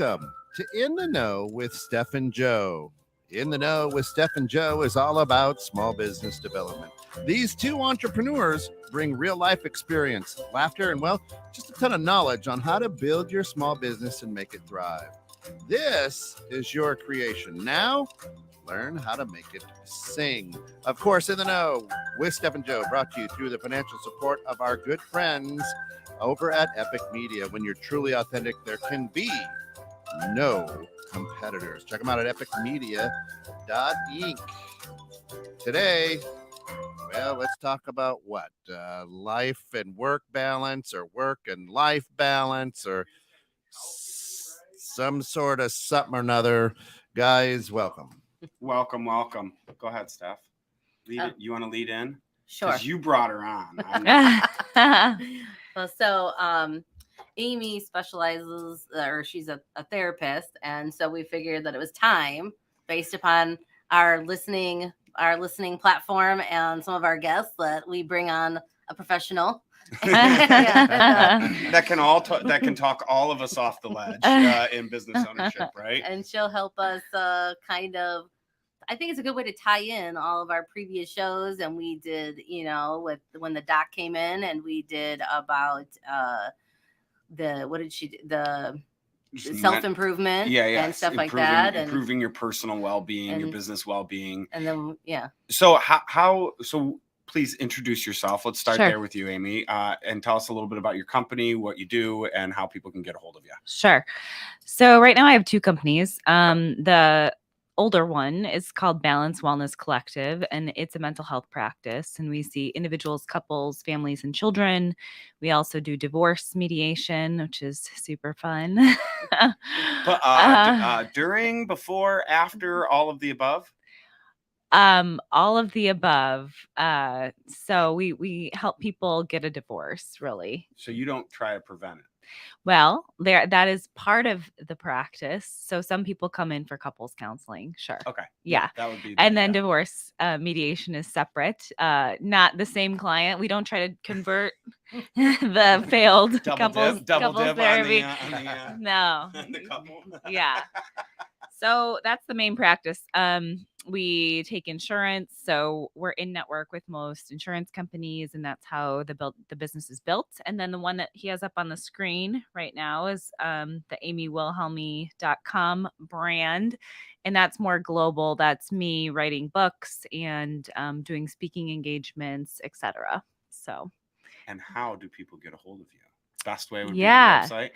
Welcome to In the Know with Steph and Joe. In the Know with Steph and Joe is all about small business development. These two entrepreneurs bring real life experience, laughter, and, well, just a ton of knowledge on how to build your small business and make it thrive. This is your creation. Now, learn how to make it sing. Of course, In the Know with Steph and Joe, brought to you through the financial support of our good friends over at Epic Media. When you're truly authentic, there can be no competitors. Check them out at epicmedia.inc. Today, well, let's talk about what? Life and work balance, or work and life balance, or some sort of something or another. Guys, welcome. Welcome. Go ahead, Steph. You want to lead in? Sure. Because you brought her on. Well, so Amy specializes, or she's a therapist, and so we figured that it was time, based upon our listening platform and some of our guests, that we bring on a professional that can talk all of us off the ledge in business ownership, right? And she'll help us I think it's a good way to tie in all of our previous shows. And we did, with when the doc came in, and we did about the self-improvement, and stuff like that, and improving your personal well-being, your business well-being, and then So so please introduce yourself. Let's start there with you, Amy, and tell us a little bit about your company, what you do, and how people can get a hold of you. Sure. So right now I have two companies. The older one is called Balance Wellness Collective, and it's a mental health practice. And we see individuals, couples, families, and children. We also do divorce mediation, which is super fun. But during, before, after, all of the above? All of the above. So we help people get a divorce, really. So you don't try to prevent it? Well, that is part of the practice. So some people come in for couples counseling. Sure. Okay. Yeah. That would be. And then divorce mediation is separate. Not the same client. We don't try to convert the failed couples therapy. No. The couple. Yeah. So that's the main practice. We take insurance, so we're in network with most insurance companies, and that's how the business is built. And then the one that he has up on the screen right now is the amywilhelmy.com brand, and that's more global. That's me writing books and doing speaking engagements, etc. So. And how do people get a hold of you? Best way would be the website?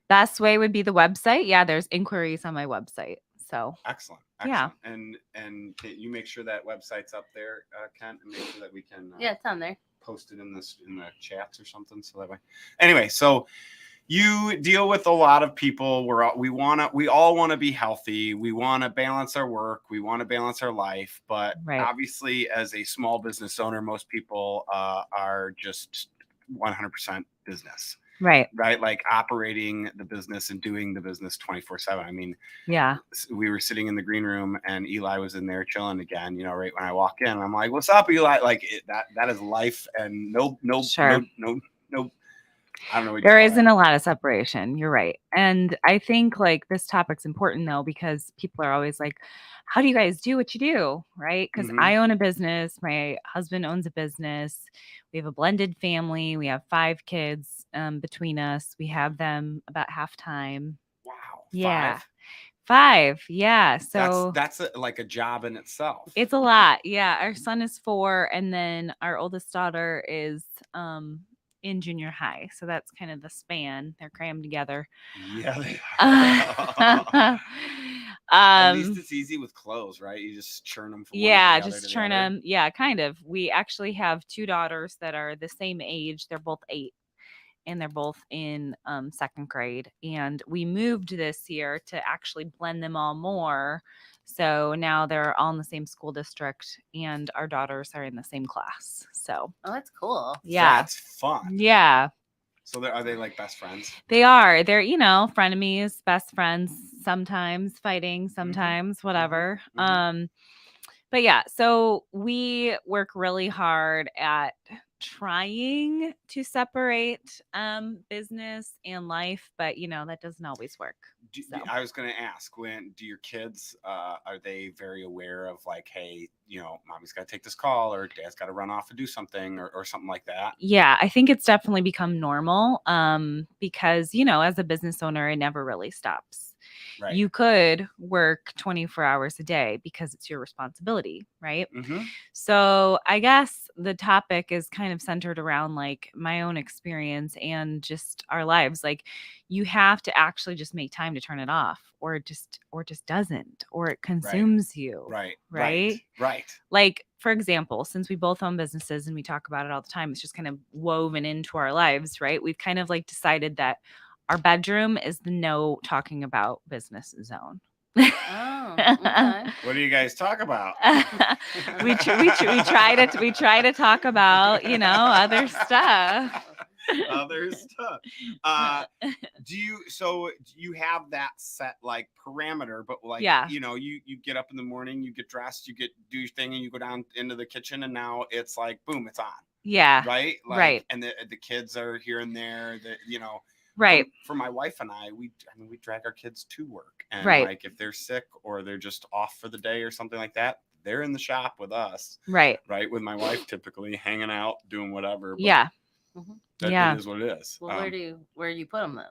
Best way would be the website. Yeah, there's inquiries on my website. So excellent. Yeah. And you make sure that website's up there, Kent, and make sure that we can it's on there. Post it in the chats or something, so that way. Anyway, so you deal with a lot of people. We all want to be healthy. We want to balance our work. We want to balance our life. But obviously, as a small business owner, most people are just 100% business. Right. Like operating the business and doing the business 24/7. I mean, we were sitting in the green room and Eli was in there chilling again, right when I walk in. I'm like, "What's up, Eli?" Like that is life, and no, I don't know. There isn't a lot of separation. You're right. And I think like this topic's important though, because people are always like, how do you guys do what you do? Right. Because I own a business. My husband owns a business. We have a blended family. We have 5 kids between us. We have them about half time. Wow. Yeah. 5. Yeah. So that's like a job in itself. It's a lot. Yeah. Our son is 4. And then our oldest daughter is in junior high. So that's kind of the span. They're crammed together. Yeah, they are. At least it's easy with clothes, right? You just churn them from just churn them. Yeah, kind of. We actually have 2 daughters that are the same age. They're both 8, and they're both in 2nd grade. And we moved this year to actually blend them all more. So now they're all in the same school district, and our daughters are in the same class. So that's cool. Yeah, that's fun. Yeah. So are they like best friends? They are. They're frenemies, best friends. Sometimes fighting, sometimes whatever. But yeah, so we work really hard at trying to separate business and life, but that doesn't always work. So. I was going to ask, do your kids, are they very aware of like, hey, mommy's got to take this call or dad's got to run off and do something or something like that? Yeah, I think it's definitely become normal because, as a business owner, it never really stops. Right. You could work 24 hours a day because it's your responsibility, right? Mm-hmm. So I guess the topic is kind of centered around like my own experience and just our lives. Like you have to actually just make time to turn it off or it just doesn't, or it consumes you. Right. Like, for example, since we both own businesses and we talk about it all the time, it's just kind of woven into our lives, right? We've kind of like decided that our bedroom is the no talking about business zone. Oh, okay. What do you guys talk about? we try to talk about other stuff. Other stuff. Do you have that set like parameter, but like you get up in the morning, you get dressed, do your thing, and you go down into the kitchen, and now it's like boom, it's on. Yeah. Right. Like, right. And the kids are here and there. Right. For my wife and I, we drag our kids to work, and like if they're sick or they're just off for the day or something like that, they're in the shop with us. Right. With my wife, typically hanging out, doing whatever. But it is what it is. Well, where do you put them then?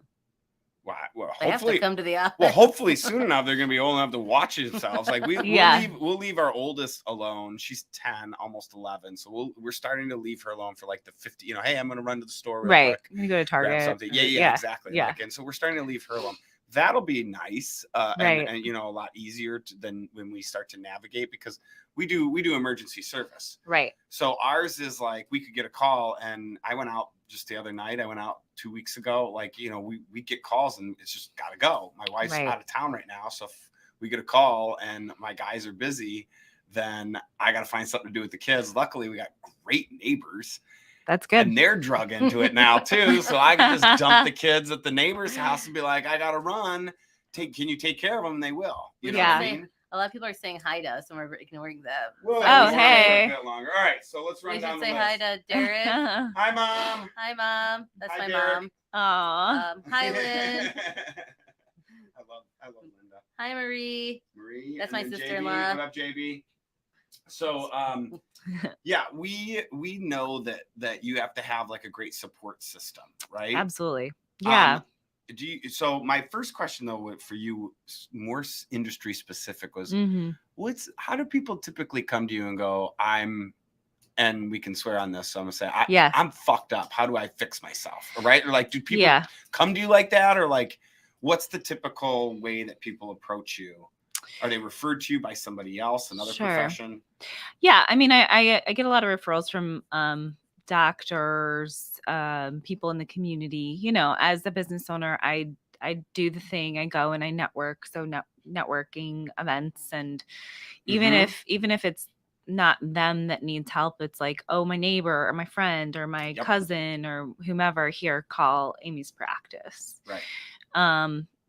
Well, they have to come to the office. Well, hopefully soon enough they're gonna be old enough to watch themselves. Like we'll leave our oldest alone. She's 10, almost 11. So we're starting to leave her alone for like the 50. Hey, I'm gonna run to the store real quick. I'm gonna go to Target. Something. Yeah, exactly. Yeah. And so we're starting to leave her alone. That'll be nice, and a lot easier than when we start to navigate, because we do emergency service. Right. So ours is like we could get a call, and I went out just the other night. I went out 2 weeks ago. Like we get calls, and it's just gotta go. My wife's out of town right now, so if we get a call and my guys are busy, then I gotta find something to do with the kids. Luckily, we got great neighbors. That's good. And they're drug into it now too. So I can just dump the kids at the neighbor's house and be like, I gotta run. Can you take care of them? And they will. You know what I mean? A lot of people are saying hi to us, and we're ignoring them. Well, hey. A bit longer. All right, so let's run down the list. We should say hi to Derek. Hi, Mom. Hi, Mom. That's hi, my Derek. Mom. Hi, Lynn. I love Linda. Hi, Marie. That's my sister-in-law. JB. What up, JB? So, we know that you have to have like a great support system, right? Absolutely. Yeah. So my first question though for you, more industry specific, was how do people typically come to you and go, and we can swear on this, so I'm gonna say I'm fucked up. How do I fix myself? Right? Or like, do people come to you like that, or like, what's the typical way that people approach you? Are they referred to you by somebody else, another profession? Yeah, I mean, I get a lot of referrals from doctors, people in the community. As a business owner, I do the thing. I go and I network. So networking events, and even if it's not them that needs help, it's like, oh, my neighbor or my friend or my cousin or whomever here, call Amy's practice. Right.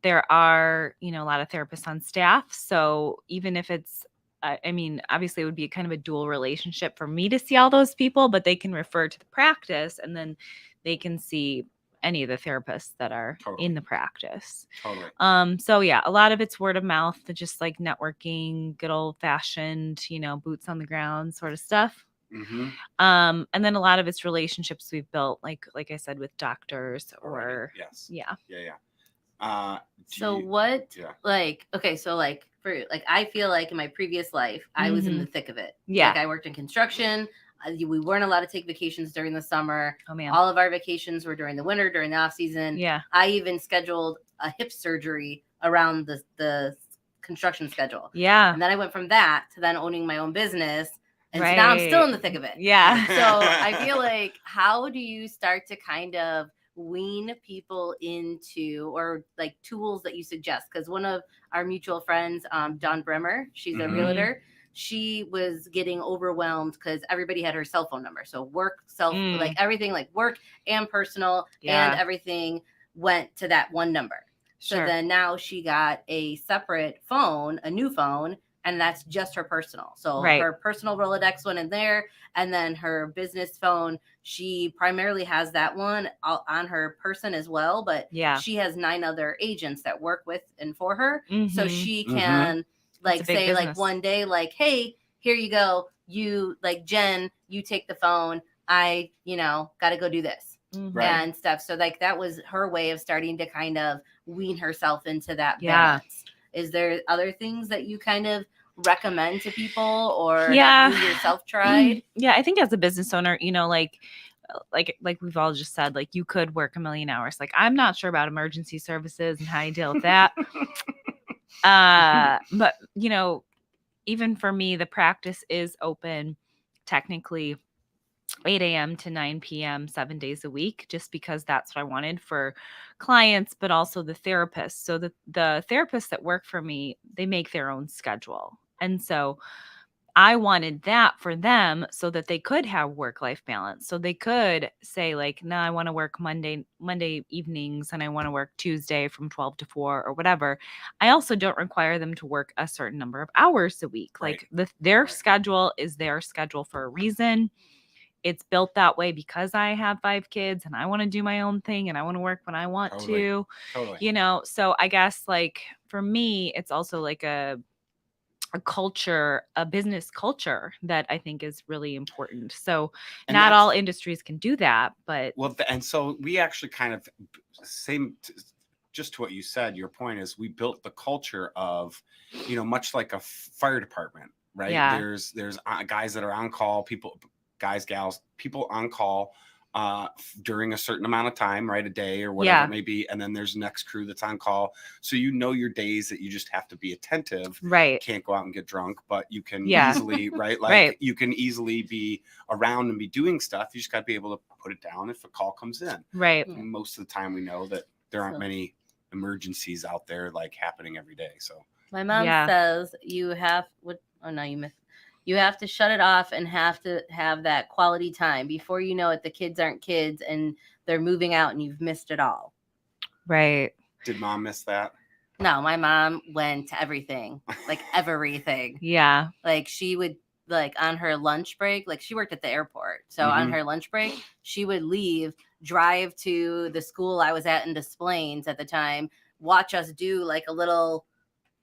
There are, a lot of therapists on staff. So even if it's, obviously it would be kind of a dual relationship for me to see all those people, but they can refer to the practice, and then they can see any of the therapists that are in the practice. Totally. So yeah, a lot of it's word of mouth, just like networking, good old fashioned, boots on the ground sort of stuff. Mm-hmm. And then a lot of it's relationships we've built, like I said, with doctors or Yeah. I feel like in my previous life, I was in the thick of it. Yeah. Like I worked in construction. We weren't allowed to take vacations during the summer. Oh man. All of our vacations were during the winter, during the off season. Yeah. I even scheduled a hip surgery around the construction schedule. Yeah. And then I went from that to then owning my own business. And so now I'm still in the thick of it. Yeah. So I feel like, how do you start to kind of wean people into, or like tools that you suggest? Because one of our mutual friends, Dawn Bremer, she's a realtor. She was getting overwhelmed because everybody had her cell phone number. So work, like everything, like work and personal and everything went to that one number. So then now she got a separate phone, a new phone, and that's just her personal. So Right. her personal Rolodex went in there, and then her business phone, she primarily has that one on her person as well, but Yeah. she has 9 other agents that work with and for her. So Mhm. she Mhm. can like a big say like business. one day, like, hey, here you go. You like Jen, you take the phone. I, got to go do this Mhm. Right. and stuff. So like that was her way of starting to kind of wean herself into that Yeah. balance. Is there other things that you kind of recommend to people or Yeah. have you yourself tried? Yeah, I think as a business owner, like we've all just said, like you could work a million hours. Like I'm not sure about emergency services and how you deal with that. But even for me, the practice is open technically 8 a.m. to 9 p.m. 7 days a week, just because that's what I wanted for clients, but also the therapists. So the therapists that work for me, they make their own schedule. And so I wanted that for them so that they could have work-life balance. So they could say like, no, I want to work Monday evenings and I want to work Tuesday from 12 to 4 or whatever. I also don't require them to work a certain number of hours a week. Right. Like their schedule is their schedule for a reason. It's built that way because I have 5 kids and I want to do my own thing and I want to work when I want Totally. to, Totally. So I guess like for me, it's also like a culture, a business culture that I think is really important. So And not that's- all industries can do that, but Well, and so we actually kind of just to what you said, your point is we built the culture of, much like a fire department, right? Yeah. There's guys that are on call, guys, gals, people on call during a certain amount of time, right? A day or whatever it may be. And then there's next crew that's on call. So your days that you just have to be attentive. Right. Can't go out and get drunk, but you can Yeah. easily, right? Like Right. you can easily be around and be doing stuff. You just got to be able to put it down if a call comes in. Right. Yeah. Most of the time we know that there aren't So- many emergencies out there like happening every day. So My mom Yeah. says you have you missed. You have to shut it off and have to have that quality time. Before you know it, the kids aren't kids and they're moving out and you've missed it all. Right. did mom miss that? No, my mom went to everything, like everything. Yeah. Like she would, like on her lunch break, like she worked at the airport. So on Mhm. her lunch break, she would leave, drive to the school I was at in Des Plaines at the time, watch us do like a little,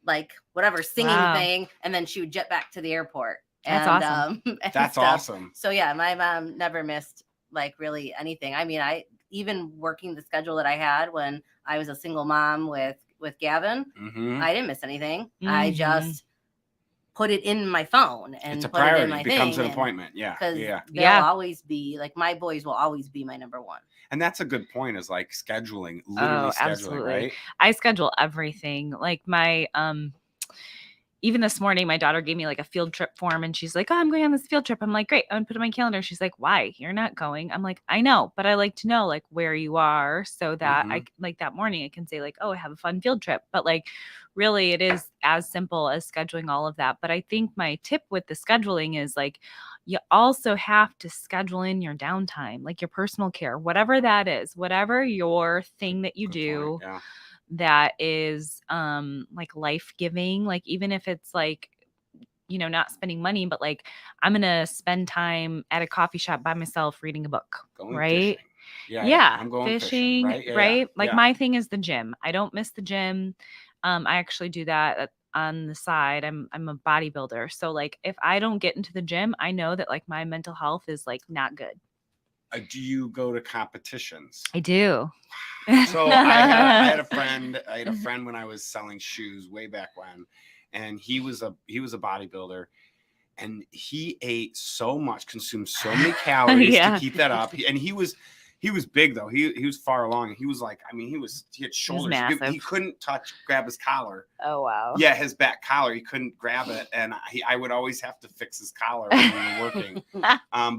like whatever singing Wow. thing, and then she would jet back to the airport. That's and, awesome. And That's stuff. awesome. So yeah, my mom never missed like really anything. I mean, I even working the schedule that I had when I was a single mom with Gavin, Mhm. I didn't miss anything. I Mhm. just put it in my phone and It's a put it in priority. my It becomes thing. an appointment. Yeah. Because Yeah. they'll Yeah. always be like my boys will always be my number one. And that's a good point, is like scheduling, literally scheduling, absolutely. right? I schedule everything. Like my even this morning, my daughter gave me like a field trip form and she's like, oh, I'm going on this field trip. I'm like, great. I'm going to put it on my calendar. She's like, why? You're not going. I'm like, I know, but I like to know like where you are so that I like that morning I can say like, oh, I have a fun field trip. But like really it is as simple as scheduling all of that. But I think my tip with the scheduling is like, you also have to schedule in your downtime, like your personal care, whatever that is, whatever your thing that you Good do. point. Yeah. That is like life-giving, like even if it's like not spending money, but like I'm gonna spend time at a coffee shop by myself reading a book, Going right? fishing. Yeah. Yeah, I'm going fishing, right? Yeah, right? Like yeah. my thing is the gym. I don't miss the gym. I actually do that on the side. I'm a bodybuilder, so like if I don't get into the gym, I know that like my mental health is like not good. Do you go to competitions? I do. So I had a friend when I was selling shoes way back when, and he was a bodybuilder, and he ate so much, consumed so many calories Yeah. to keep that up. He was big though. He was far along. He was like, I mean, he had shoulders. massive. He couldn't grab his collar. Oh wow. Yeah, his back collar. He couldn't grab it, and I would always have to fix his collar when we were working.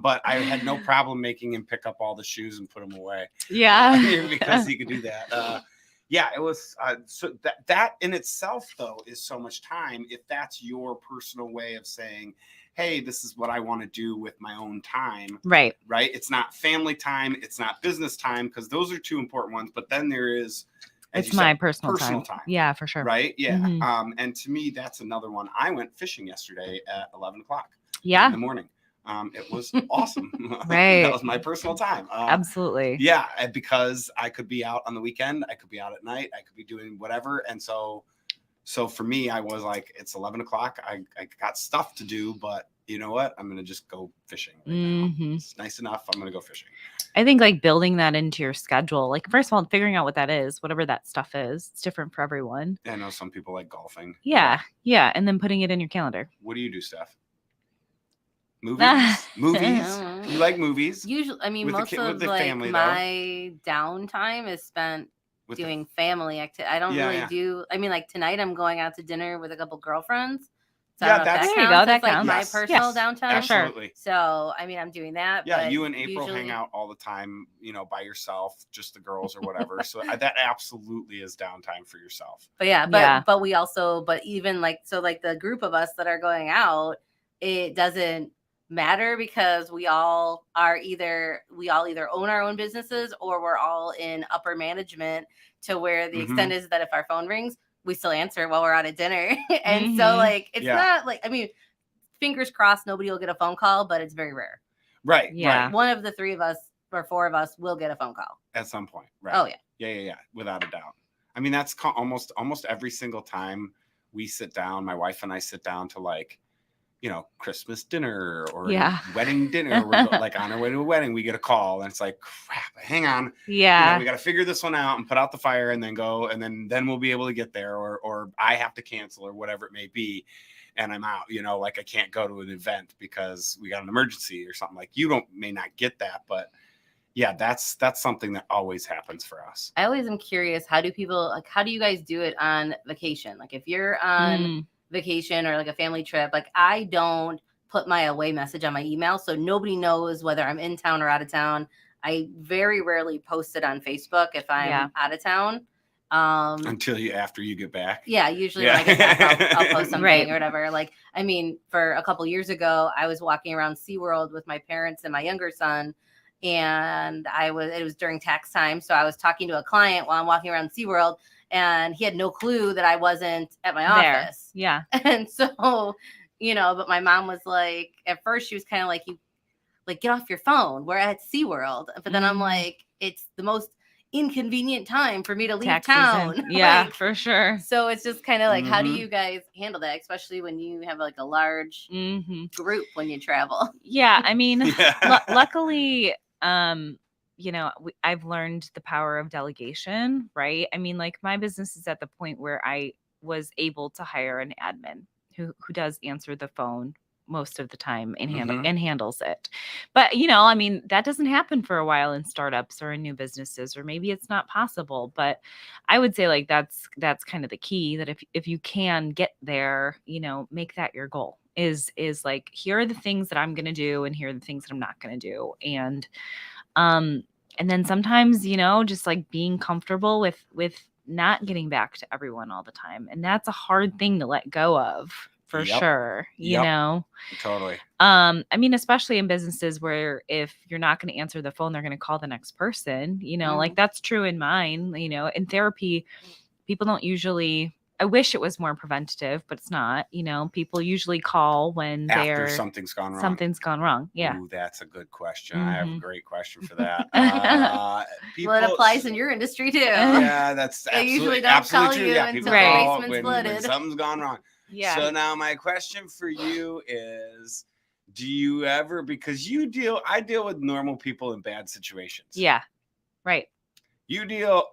But I had no problem making him pick up all the shoes and put them away. Yeah. Because he could do that. Yeah, it was so that in itself though is so much time. If that's your personal way of saying, hey, this is what I want to do with my own time. Right. Right. It's not family time. It's not business time, because those are two important ones. But then there is, as It's you my said, personal personal time. time. Yeah, for sure. Right. Yeah. Mhm. And to me, that's another one. I went fishing yesterday at 11 o'clock Yeah. in the morning. It was awesome. Right. That was my personal time. Absolutely. Yeah. Because I could be out on the weekend. I could be out at night. I could be doing whatever. And so for me, I was like, it's 11 o'clock. I got stuff to do, but you know what? I'm going to just go fishing right now. It's nice enough. I'm going to go fishing. I think like building that into your schedule, like first of all, figuring out what that is, whatever that stuff is, it's different for everyone. I know some people like golfing. Yeah. Yeah. And then putting it in your calendar. What do you do, Steph? Movies? Movies? You like movies? Usually, I mean, With the most kid- of with the like family, though. my downtime is spent With doing family activity. I don't Yeah, really yeah. do. I mean, like tonight, I'm going out to dinner with a couple girlfriends. So Yeah, I don't know if that's- that There you counts go, that as, like counts. my Yes. personal Yes. downtime. For sure. Absolutely. So I mean, I'm doing that. Yeah, but you and April usually, hang out all the time, by yourself, just the girls or whatever. So that absolutely is downtime for yourself. But yeah, Yeah. but we also, but even like, so like the group of us that are going out, it doesn't matter because we all either own our own businesses or we're all in upper management to where the extent is that if our phone rings, we still answer while we're out at dinner. And so like, it's not like, I mean, fingers crossed, nobody will get a phone call, but it's very rare. Right. Yeah. Right. One of the three of us or four of us will get a phone call. At some point. Right. Oh yeah. Yeah. Without a doubt. I mean, that's almost every single time we sit down, my wife and I sit down to like, Christmas dinner or wedding dinner. We're like on our way to a wedding. We get a call and it's like, crap, hang on. Yeah. We got to figure this one out and put out the fire and then go. And then we'll be able to get there or I have to cancel or whatever it may be. And I'm out, like I can't go to an event because we got an emergency or something. Like you may not get that, but yeah, that's something that always happens for us. I always am curious, how do you guys do it on vacation? Like if you're on vacation or like a family trip, like I don't put my away message on my email, so nobody knows whether I'm in town or out of town. I very rarely post it on Facebook if I'm out of town. Until after you get back. Yeah, usually when I get back, I'll post something or whatever. Like, I mean, for a couple years ago, I was walking around SeaWorld with my parents and my younger son, and it was during tax time, so I was talking to a client while I'm walking around SeaWorld, and he had no clue that I wasn't at my office. Yeah. And so, but my mom was like, at first she was kind of like, you like, get off your phone. We're at SeaWorld. But then I'm like, it's the most inconvenient time for me to leave town. Yeah, for sure. So it's just kind of like, how do you guys handle that? Especially when you have like a large group when you travel. Yeah. I mean, luckily, I've learned the power of delegation, right? I mean, like my business is at the point where I was able to hire an admin who does answer the phone most of the time and handles it. But, I mean, that doesn't happen for a while in startups or in new businesses, or maybe it's not possible. But I would say like that's kind of the key, that if you can get there, make that your goal. Is like, here are the things that I'm going to do and here are the things that I'm not going to do. And then sometimes, just like being comfortable with not getting back to everyone all the time. And that's a hard thing to let go of, for sure. Totally. I mean, especially in businesses where if you're not going to answer the phone, they're going to call the next person, like that's true in mine. In therapy, people don't usually, I wish it was more preventative, but it's not. People usually call when after something's gone wrong. Yeah. Ooh, that's a good question. I have a great question for that. Well, it applies in your industry too. Yeah, that's they usually don't call true. you Yeah, until people the call basement's when flooded. something's gone wrong. Yeah. So now my question for you is, do you ever, because I deal with normal people in bad situations. Yeah. Right. You deal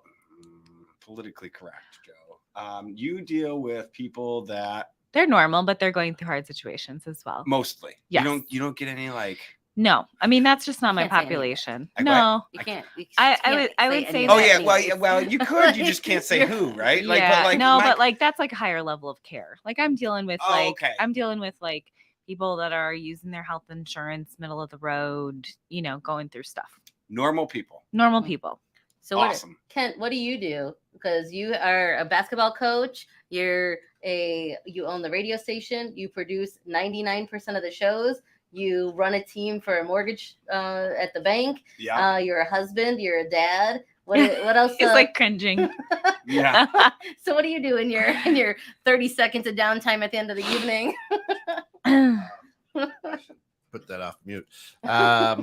politically correct, Joe. You deal with people that they're normal, but they're going through hard situations as well. Mostly. Yes. You don't get any like. No, I mean that's just not my population. No, you can't. I would say. Oh yeah, well you could. You just can't say who, right? Yeah. But like that's like a higher level of care. Like I'm dealing with people that are using their health insurance, middle of the road, going through stuff. Normal people. So awesome. Kent, what do you do? Because you are a basketball coach. You own the radio station. You produce 99% of the shows. You run a team for a mortgage at the bank. Yeah. You're a husband. You're a dad. What else? He's like cringing. Yeah. So what do you do in your 30 seconds of downtime at the end of the evening? Put that off mute. I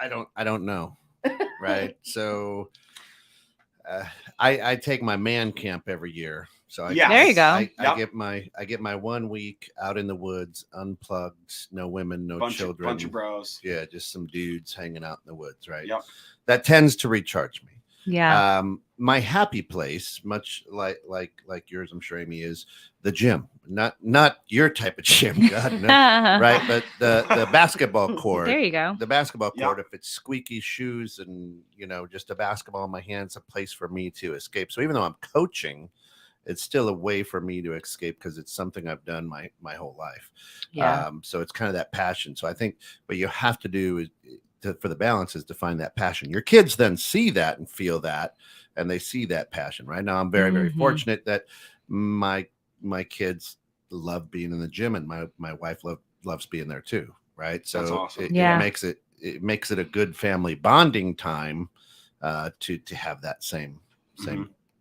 don't know. Right. So I take my man camp every year. So There you go. I Yep. get my 1 week out in the woods, unplugged, no women, no children. Bunch of bros. Yeah, just some dudes hanging out in the woods, right? Yep. That tends to recharge me. Yeah. My happy place, much like yours, I'm sure, Amy, is the gym. Not your type of gym, God, no, right? But the basketball court. There you go. The basketball Yep. court, if it's squeaky shoes and just a basketball in my hands, a place for me to escape. So even though I'm coaching, it's still a way for me to escape because it's something I've done my whole life. Yeah. So it's kind of that passion. So I think what you have to do is for the balance is to find that passion. Your kids then see that and feel that, and they see that passion. Right now, I'm very, very fortunate that my kids love being in the gym, and my wife loves being there too. Right. So That's awesome. it makes it a good family bonding time to have that same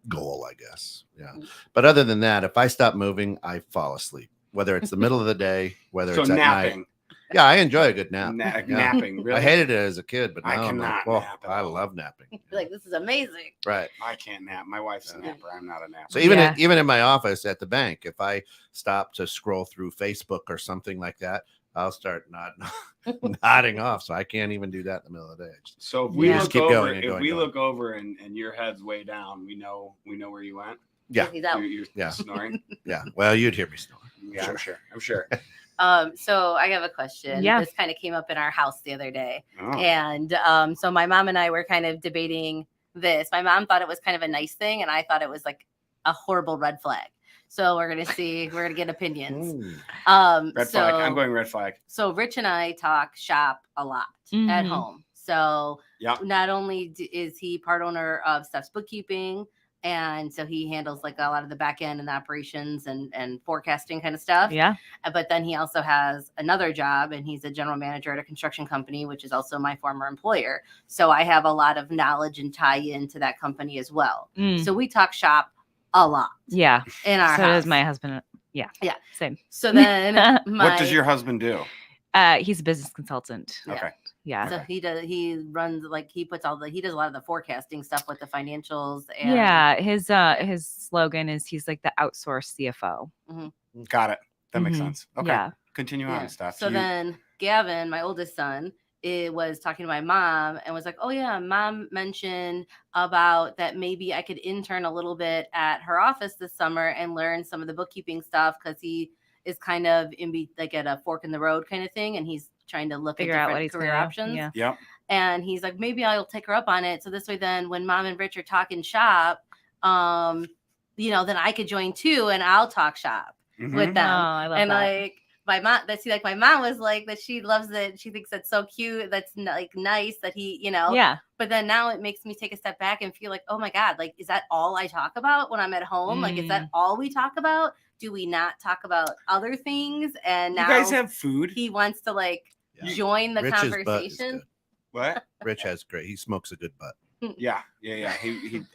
goal, I guess. Yeah. But other than that, if I stop moving, I fall asleep, whether it's the middle of the day, whether So it's at napping. night. Yeah, I enjoy a good nap. Yeah. Napping. Really? I hated it as a kid, but I now I'm like, cannot well, nap at I all. love napping. Like, this is amazing. Right. I can't nap. My wife's a napper. I'm not a napper. So even Yeah. even in my office at the bank, if I stop to scroll through Facebook or something like that, I'll start nodding off. So I can't even do that in the middle of the day. So if we Yeah. look Just keep over, going and if going, we going. look over and your head's way down, we know where you went. Yeah. He's out. You're Yeah. snoring. Yeah. Well, you'd hear me snore. Yeah, I'm sure. So I have a question. Yeah. This kind of came up in our house the other day. Oh. And so my mom and I were kind of debating this. My mom thought it was kind of a nice thing, and I thought it was like a horrible red flag. So we're gonna get opinions. Ooh. Red flag. I'm going red flag. So Rich and I talk shop a lot at Mhm. home. So Yep. not only is he part owner of Steph's bookkeeping, and so he handles like a lot of the back end and the operations and forecasting kind of stuff. Yeah. But then he also has another job, and he's a general manager at a construction company, which is also my former employer. So I have a lot of knowledge and tie into that company as well. Mm. So we talk shop a lot Yeah. in our So house. does my husband. Yeah. Yeah. Same. So then What does your husband do? He's a business consultant. Yeah. Okay. Yeah. So he runs, like, he does a lot of the forecasting stuff with the financials. And Yeah. His slogan is he's like the outsourced CFO. Got it. That makes Mhm. sense. Okay. Yeah. Continue Yeah. on, Steph. So then Gavin, my oldest son, was talking to my mom and was like, oh yeah, mom mentioned about that maybe I could intern a little bit at her office this summer and learn some of the bookkeeping stuff, because he is kind of like at a fork in the road kind of thing, and he's trying to look Figure at out different what he's career gonna- options. Yeah. Yep. And he's like, maybe I'll take her up on it, so this way then when mom and Rich are talking shop, then I could join too, and I'll talk shop Mhm. with Oh, them. I love And that. like my mom, my mom was like that she loves it. She thinks that's so cute. That's like nice that he, Yeah. But then now it makes me take a step back and feel like, oh my God, like, is that all I talk about when I'm at home? Like, is that all we talk about? Do we not talk about other things? And You now guys have food? he wants to like Yeah. join the Rich's butt is conversation. good. What? Rich has great. He smokes a good butt. Yeah. He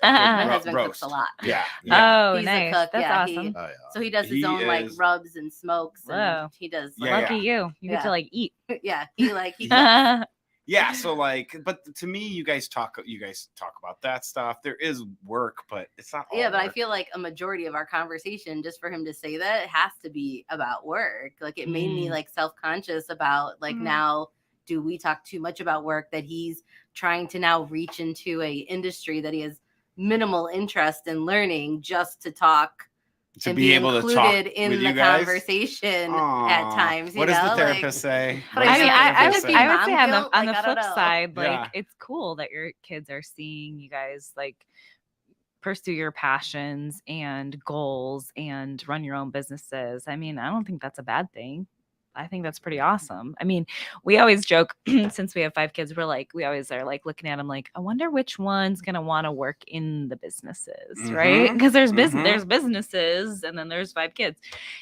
My ro- husband roast. cooks a lot. Yeah. Oh, He's a nice. cook, That's yeah, he- awesome. Oh yeah. So he does his He own like is- rubs and smokes, Whoa. and he does. Yeah, Lucky you. You get Yeah. to like eat. Yeah, he cooks. Yeah. So like, but to me, you guys talk about that stuff. There is work, but it's not. All Yeah, but I work. feel like a majority of our conversation, just for him to say that, it has to be about work. Like, it made me like self-conscious about like, now, do we talk too much about work, that he's trying to now reach into a industry that he has minimal interest in learning, just to talk to and be able to talk included in with the you guys. conversation at Aw. times. What does the therapist say? But What I does I the mean, I therapist would, say? I would Mom say on guilt? the Like, I don't flip know. side, like Yeah. it's cool that your kids are seeing you guys like pursue your passions and goals and run your own businesses. I mean, I don't think that's a bad thing. I think that's pretty awesome. I mean, we always joke since we have 5 kids, we always are like looking at them like, I wonder which one's going to want to work in the businesses, right? Mhm. Because there's Mhm. businesses and then there's 5 kids.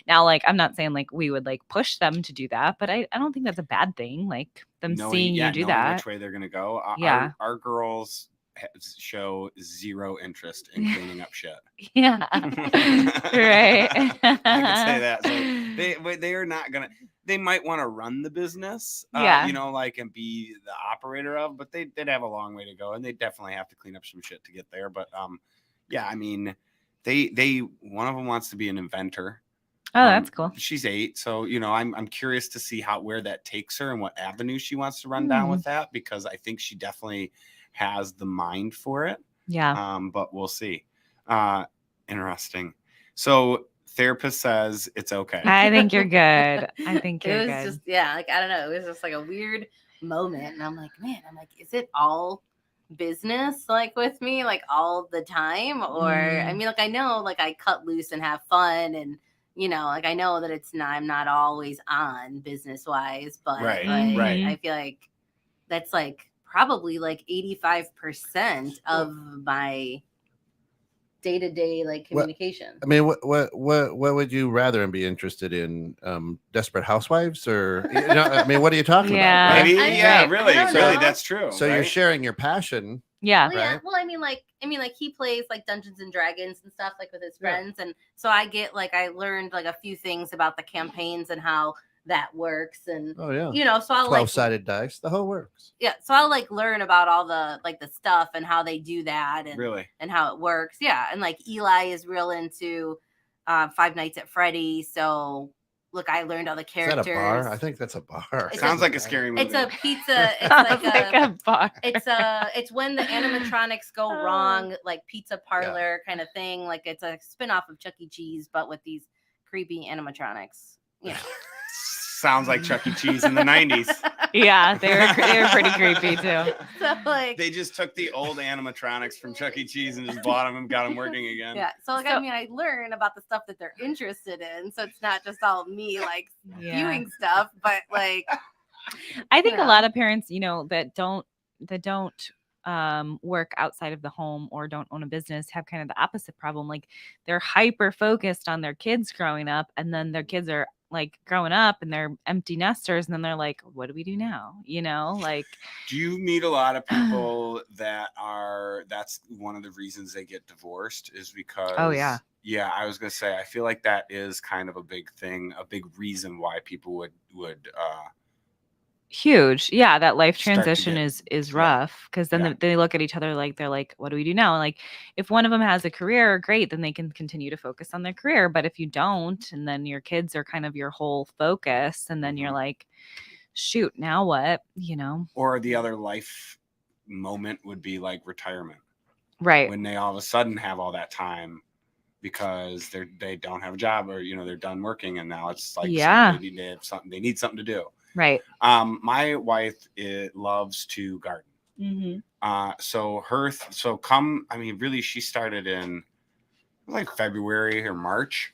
Now, like, I'm not saying like we would like push them to do that, but I don't think that's a bad thing. Like them seeing you do knowing that. which way they're gonna go. Yeah. Our girls show zero interest in cleaning up shit. Yeah. Right. I can say that. So they are not gonna. They might want to run the business, Yeah. like and be the operator of, but they'd have a long way to go, and they definitely have to clean up some shit to get there. But yeah, I mean, they one of them wants to be an inventor. Oh, that's cool. She's 8, so I'm curious to see where that takes her and what avenue she wants to run down with that, because I think she definitely has the mind for it. Yeah. But we'll see. Interesting. So therapist says it's okay. I think you're good. I think you're It was good. just, yeah, like, I don't know. It was just like a weird moment. And I'm like, is it all business like with me, like all the time? Or, I mean, like, I know, like, I cut loose and have fun, and, like, I know that I'm not always on business wise, but Right, like, right. I feel like that's like probably like 85% of my day-to-day like communication. I mean, what would you rather be interested in? Desperate Housewives, or I mean, what are you talking Yeah. about? Right? Maybe, yeah, I really, don't really, know. that's true. So you're sharing your passion. Yeah. Well, yeah. Right? Well, I mean, like he plays like Dungeons and Dragons and stuff like with his Yeah. friends, and so I learned like a few things about the campaigns and how that works, and Oh yeah. so I'll like 12-sided dice. The whole works. yeah, so I'll like learn about all the like the stuff and how they do that, and Really? and how it works. Yeah, and like Eli is real into Five Nights at Freddy's, so look, I learned all the Is characters. that a bar? I think that's a bar. It's Sounds like a scary movie. It's a pizza. It's Sounds like a bar. it's when the animatronics go wrong, like pizza parlor kind of thing. Like it's a spin-off of Chuck E. Cheese, but with these creepy animatronics. Sounds like Chuck E. Cheese in the 90s. Yeah, they were pretty creepy too. So like They just took the old animatronics from Chuck E. Cheese and just bought them and got them working again. yeah. So like I mean, I learn about the stuff that they're interested in. So it's not just all me like viewing stuff, but like I think a lot of parents, that don't work outside of the home or don't own a business have kind of the opposite problem. Like they're hyper focused on their kids growing up, and then their kids are like growing up and they're empty nesters, and then they're like, what do we do now? Like, do you meet a lot of people that's one of the reasons they get divorced is because yeah, I was gonna say, I feel like that is kind of a big thing, a big reason why people would huge. Yeah, that life Start to transition get- is rough, because then they look at each other like they're like, what do we do now? And like, if one of them has a career, great, then they can continue to focus on their career. But if you don't, and then your kids are kind of your whole focus, and then you're like, shoot, now what? Or the other life moment would be like retirement, Right. when they all of a sudden have all that time because they don't have a job, or they're done working, and now it's like they need something to do. Right. My wife loves to garden. Really, she started in like February or March.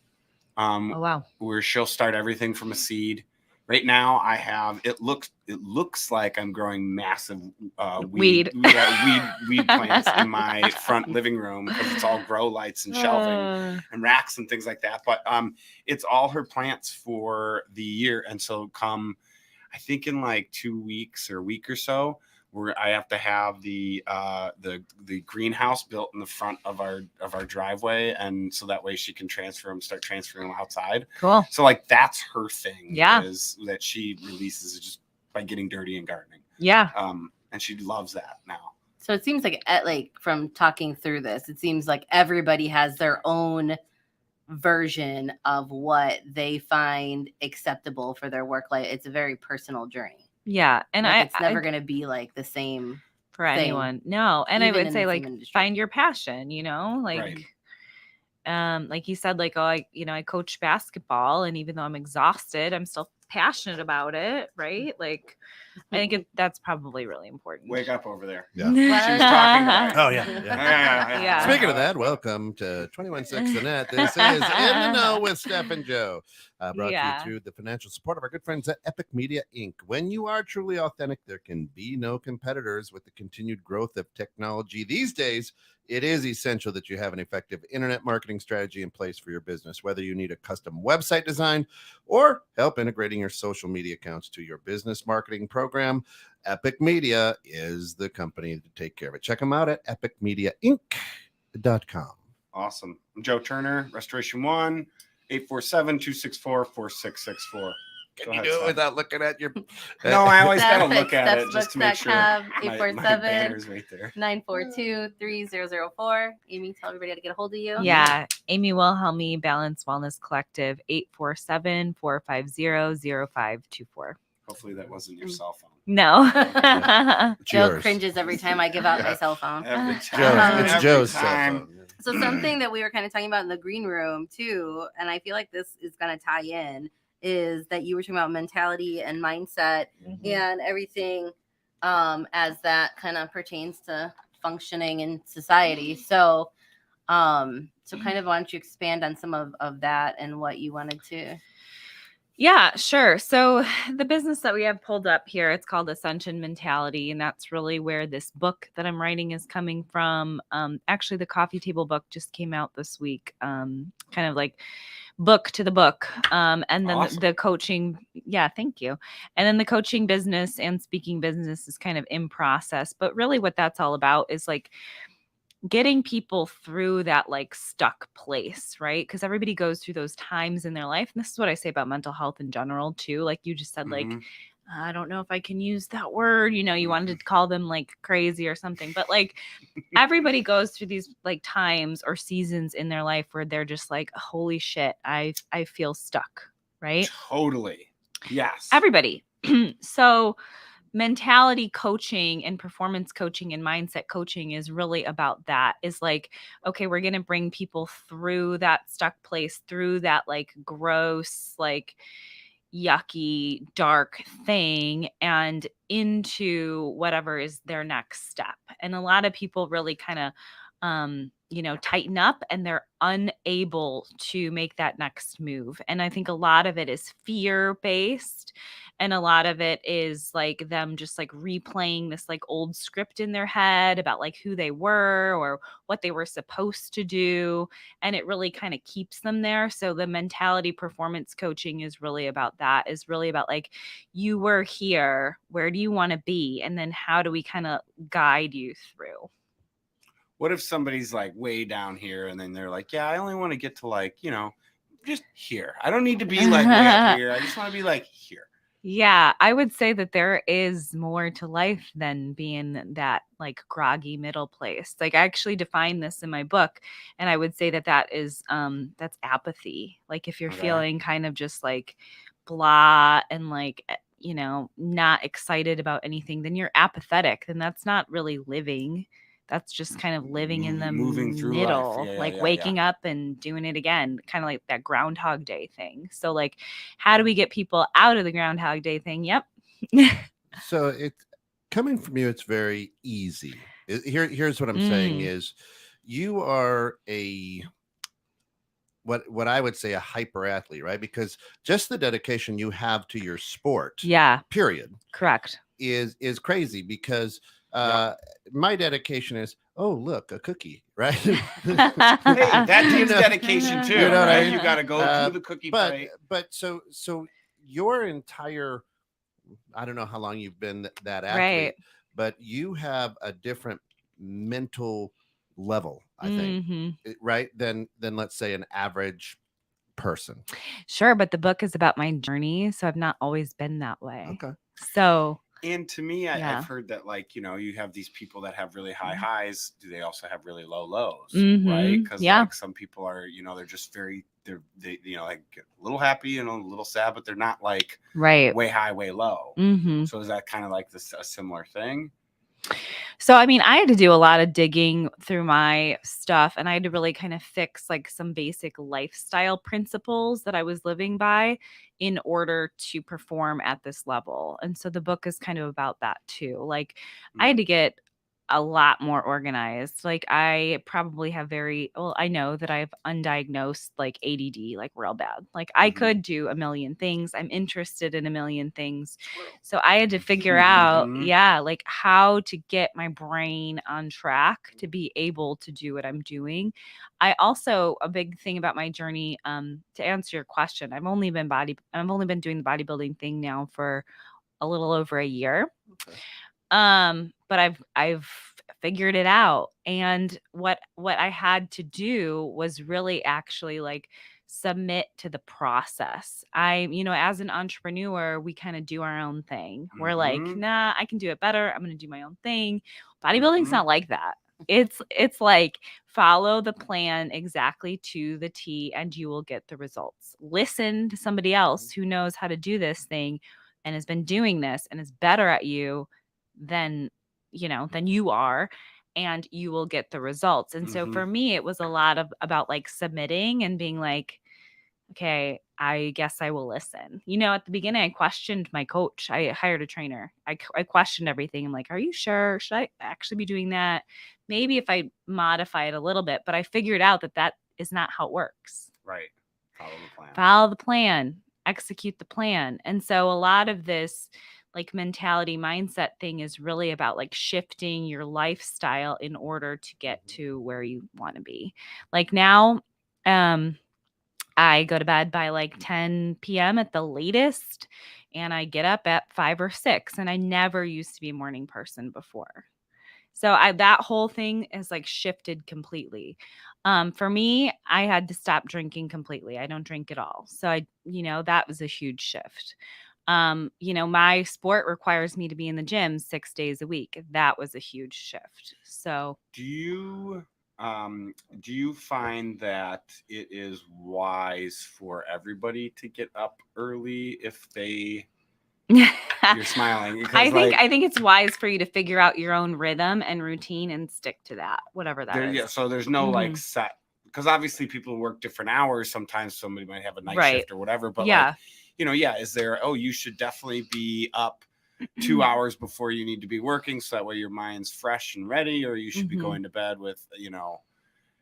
Oh wow. Where she'll start everything from a seed. Right now, I have it looks like I'm growing massive weed plants in my front living room, because it's all grow lights and shelving and racks and things like that. But it's all her plants for the year, and so I think in like 2 weeks or a week or so, where I have to have the greenhouse built in the front of our driveway, and so that way she can start transferring them outside. Cool. So like that's her thing. Yeah. Is that she releases just by getting dirty and gardening. Yeah. And she loves that now. So it seems like from talking through this, it seems like everybody has their own version of what they find acceptable for their work life. It's a very personal journey. Yeah. And it's never going to be like the same for anyone. No. And I even would in say the like same industry. find your passion, Right. Like you said, like, I coach basketball, and even though I'm exhausted, I'm still passionate about it. Right. Like, I think that's probably really important. Wake up over there. Yeah. She was talking about it. Oh yeah. Yeah. Speaking of that, welcome to 21.6 The Net. This is In the Know with Steph and Joe. Brought to you through the financial support of our good friends at Epic Media Inc. When you are truly authentic, there can be no competitors. With the continued growth of technology these days, it is essential that you have an effective internet marketing strategy in place for your business, whether you need a custom website design or help integrating your social media accounts to your business marketing program. program, Epic Media is the company to take care of it. Check them out at epicmediainc.com. Awesome. I'm Joe Turner, Restoration One, 847-264-4664. Can you do it without looking at your? No, I always Steph gotta look at at it just to make sure stephsbooks.com, my banner's right there. 942-3004. Amy, tell everybody how to get a hold of you. Yeah. Amy Wilhelmy, Balance Wellness Collective, 847-450-0524. Hopefully that wasn't your cell phone. No. It's Joe yours. cringes every time I give out my cell phone. Every Joe's, time. it's Every Joe's cell time. phone. So something that we were kind of talking about in the green room too, and I feel like this is going to tie in, is that you were talking about mentality and mindset and everything as that kind of pertains to functioning in society. So kind of why don't you expand on some of that and what you wanted to. Yeah, sure. So the business that we have pulled up here, it's called Ascension Mentality, and that's really where this book that I'm writing is coming from. Actually, the coffee table book just came out this week, kind of like book to the book. And then Awesome. the coaching, yeah, thank you. And then the coaching business and speaking business is kind of in process. But really what that's all about is like getting people through that like stuck place, right? Because everybody goes through those times in their life. And this is what I say about mental health in general too. Like you just said, like, Mhm. I don't know if I can use that word, you wanted to call them like crazy or something, but like everybody goes through these like times or seasons in their life where they're just like, holy shit, I feel stuck, right? Totally. Yes. Everybody. So mentality coaching and performance coaching and mindset coaching is really about that. Is like, okay, we're going to bring people through that stuck place, through that like gross, like yucky, dark thing and into whatever is their next step. And a lot of people really kind of tighten up and they're unable to make that next move. And I think a lot of it is fear based. And a lot of it is like them just like replaying this like old script in their head about like who they were or what they were supposed to do. And it really kind of keeps them there. So the mentality performance coaching is really about that, is really about like, you were here, where do you want to be? And then how do we kind of guide you through? What if somebody's like way down here and then they're like, yeah, I only want to get to like, just here. I don't need to be like way up here. I just want to be like here. Yeah, I would say that there is more to life than being that like groggy middle place. Like I actually define this in my book, and I would say that is that's apathy. Like if you're Okay. feeling kind of just like blah and like not excited about anything, then you're apathetic. Then that's not really living. That's just kind of living in the Moving through life. middle, Yeah, like yeah, waking up and doing it again, kind of like that Groundhog Day thing. So like, how do we get people out of the Groundhog Day thing? Yep. So it's coming from you. It's very easy. Here's what I'm saying is you are what I would say a hyper athlete, right? Because just the dedication you have to your sport, Yeah. period, Correct. is crazy because my dedication is, oh, look, a cookie, right? Hey, that takes dedication too. You know what I right? mean? You got to go through the cookie plate. But so your entire, I don't know how long you've been that athlete, Right. but you have a different mental level, I think, right? Than let's say an average person. Sure, but the book is about my journey, so I've not always been that way. Okay. So And to me, Yeah. I've heard that like, you have these people that have really high highs. Do they also have really low lows? Mhm. Right? Because Yeah. like some people are, they're just they like get a little happy and a little sad, but they're not like right. way high, way low. Mm-hmm. So is that kind of like a similar thing? So, I mean, I had to do a lot of digging through my stuff and I had to really kind of fix like some basic lifestyle principles that I was living by in order to perform at this level. And so the book is kind of about that too. Like I had to get a lot more organized. Like I probably have I know that I have undiagnosed like ADD, like real bad. Like I could do a million things. I'm interested in a million things. So I had to figure out, like how to get my brain on track to be able to do what I'm doing. I also, a big thing about my journey, to answer your question, I've only been doing the bodybuilding thing now for a little over a year. Okay. But I've figured it out. And what I had to do was really actually like submit to the process. As an entrepreneur, we kind of do our own thing. We're like, Mhm. nah, I can do it better. I'm going to do my own thing. Bodybuilding's Mhm. not like that. It's like follow the plan exactly to the T and you will get the results. Listen to somebody else who knows how to do this thing and has been doing this and is better at you than you are, and you will get the results. And so Mhm. for me, it was a lot about like submitting and being like, okay, I guess I will listen. At the beginning, I questioned my coach. I hired a trainer. I questioned everything. I'm like, are you sure? Should I actually be doing that? Maybe if I modify it a little bit, but I figured out that is not how it works. Right. Follow the plan. Follow the plan, execute the plan. And so a lot of this like mentality mindset thing is really about like shifting your lifestyle in order to get to where you want to be. Like now, I go to bed by like 10 p.m. at the latest, and I get up at 5 or 6. And I never used to be a morning person before. So that whole thing is like shifted completely. For me, I had to stop drinking completely. I don't drink at all. So that was a huge shift. My sport requires me to be in the gym 6 days a week. That was a huge shift. So Do you find that it is wise for everybody to get up early if they you're smiling because I think it's wise for you to figure out your own rhythm and routine and stick to that, whatever that is. yeah, so there's no like set, because obviously people work different hours. Sometimes somebody might have a night shift or whatever, but yeah. Is there, you should definitely be up 2 hours before you need to be working so that way your mind's fresh and ready, or you should be going to bed with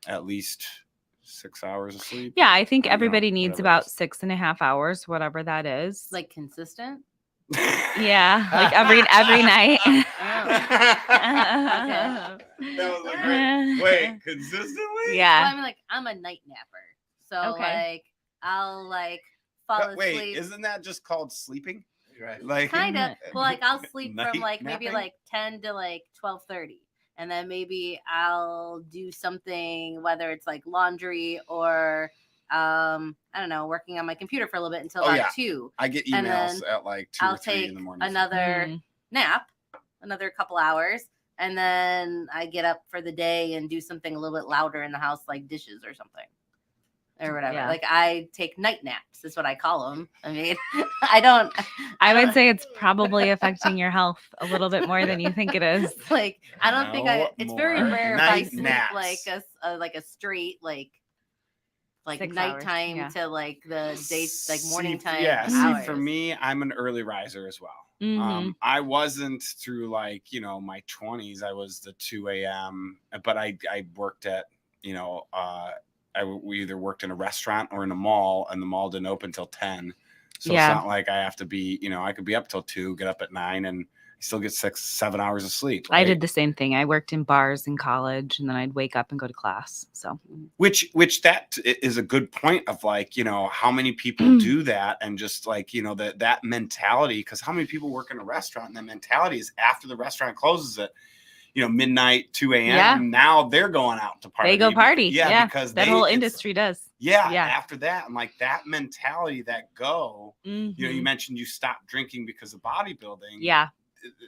at least 6 hours of sleep? Yeah, I think everybody needs about 6.5 hours, whatever that is. Like consistent? Yeah, like every night. That was a great. Wait, consistently? Yeah. Well, I mean, like I'm a night napper, so like I'll like fall asleep. Wait, isn't that just called sleeping? Right. Like Kind of. Well, like I'll sleep from night like maybe napping? like 10 to like 12:30, and then maybe I'll do something, whether it's like laundry or I don't know, working on my computer for a little bit until about 2. I get And emails then at like 2 I'll or 3 take in the morning. another nap, another couple hours, and then I get up for the day and do something a little bit louder in the house, like dishes or something. Or whatever. Yeah. Like I take night naps, is what I call them. I mean, I would say it's probably affecting your health a little bit more than you think it is. Like I don't think it's very more rare if I night sleep naps. like a straight like 6 nighttime hours, to like the day, like morning time. Yeah, hours. for me, I'm an early riser as well. Mhm. I wasn't through like my 20s. I was the 2 a.m. But I worked at we either worked in a restaurant or in a mall, and the mall didn't open till 10. So it's not like I have to be, I could be up till 2, get up at 9, and still get 6-7 hours of sleep. Right? I did the same thing. I worked in bars in college, and then I'd wake up and go to class. So, which that is a good point of like, how many people do that, and just like, that mentality, because how many people work in a restaurant, and the mentality is after the restaurant closes at midnight, 2 a.m. Yeah. Now they're going out to party. They go party. Yeah. Because that whole industry does. Yeah. After that, and like that mentality, that go, Mhm. you mentioned you stopped drinking because of bodybuilding. Yeah.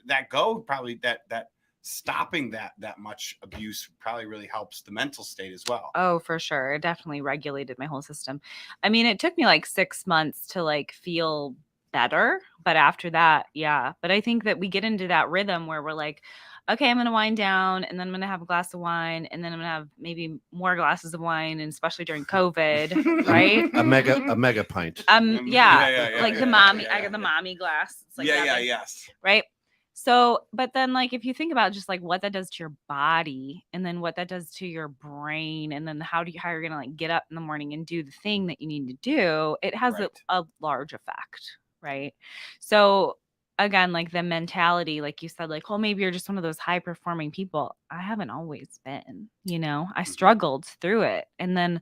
That go probably that stopping that much abuse probably really helps the mental state as well. Oh, for sure. It definitely regulated my whole system. I mean, it took me like 6 months to like feel better, but after that, yeah. But I think that we get into that rhythm where we're like, okay, I'm going to wind down, and then I'm going to have a glass of wine, and then I'm going to have maybe more glasses of wine, and especially during COVID, right? A mega pint. Like the mommy, I got the mommy glass. It's like yes. Right. So, but then like, if you think about just like what that does to your body, and then what that does to your brain, and then how you're going to like get up in the morning and do the thing that you need to do, it has a large effect. Right. So again, like the mentality, like you said, like, well, maybe you're just one of those high performing people. I haven't always been, I struggled through it. And then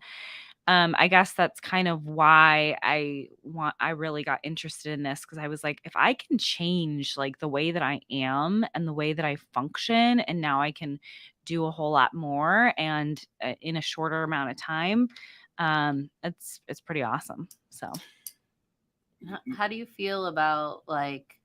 I guess that's kind of why I really got interested in this, because I was like, if I can change like the way that I am and the way that I function, and now I can do a whole lot more and in a shorter amount of time, it's pretty awesome. So How do you feel about like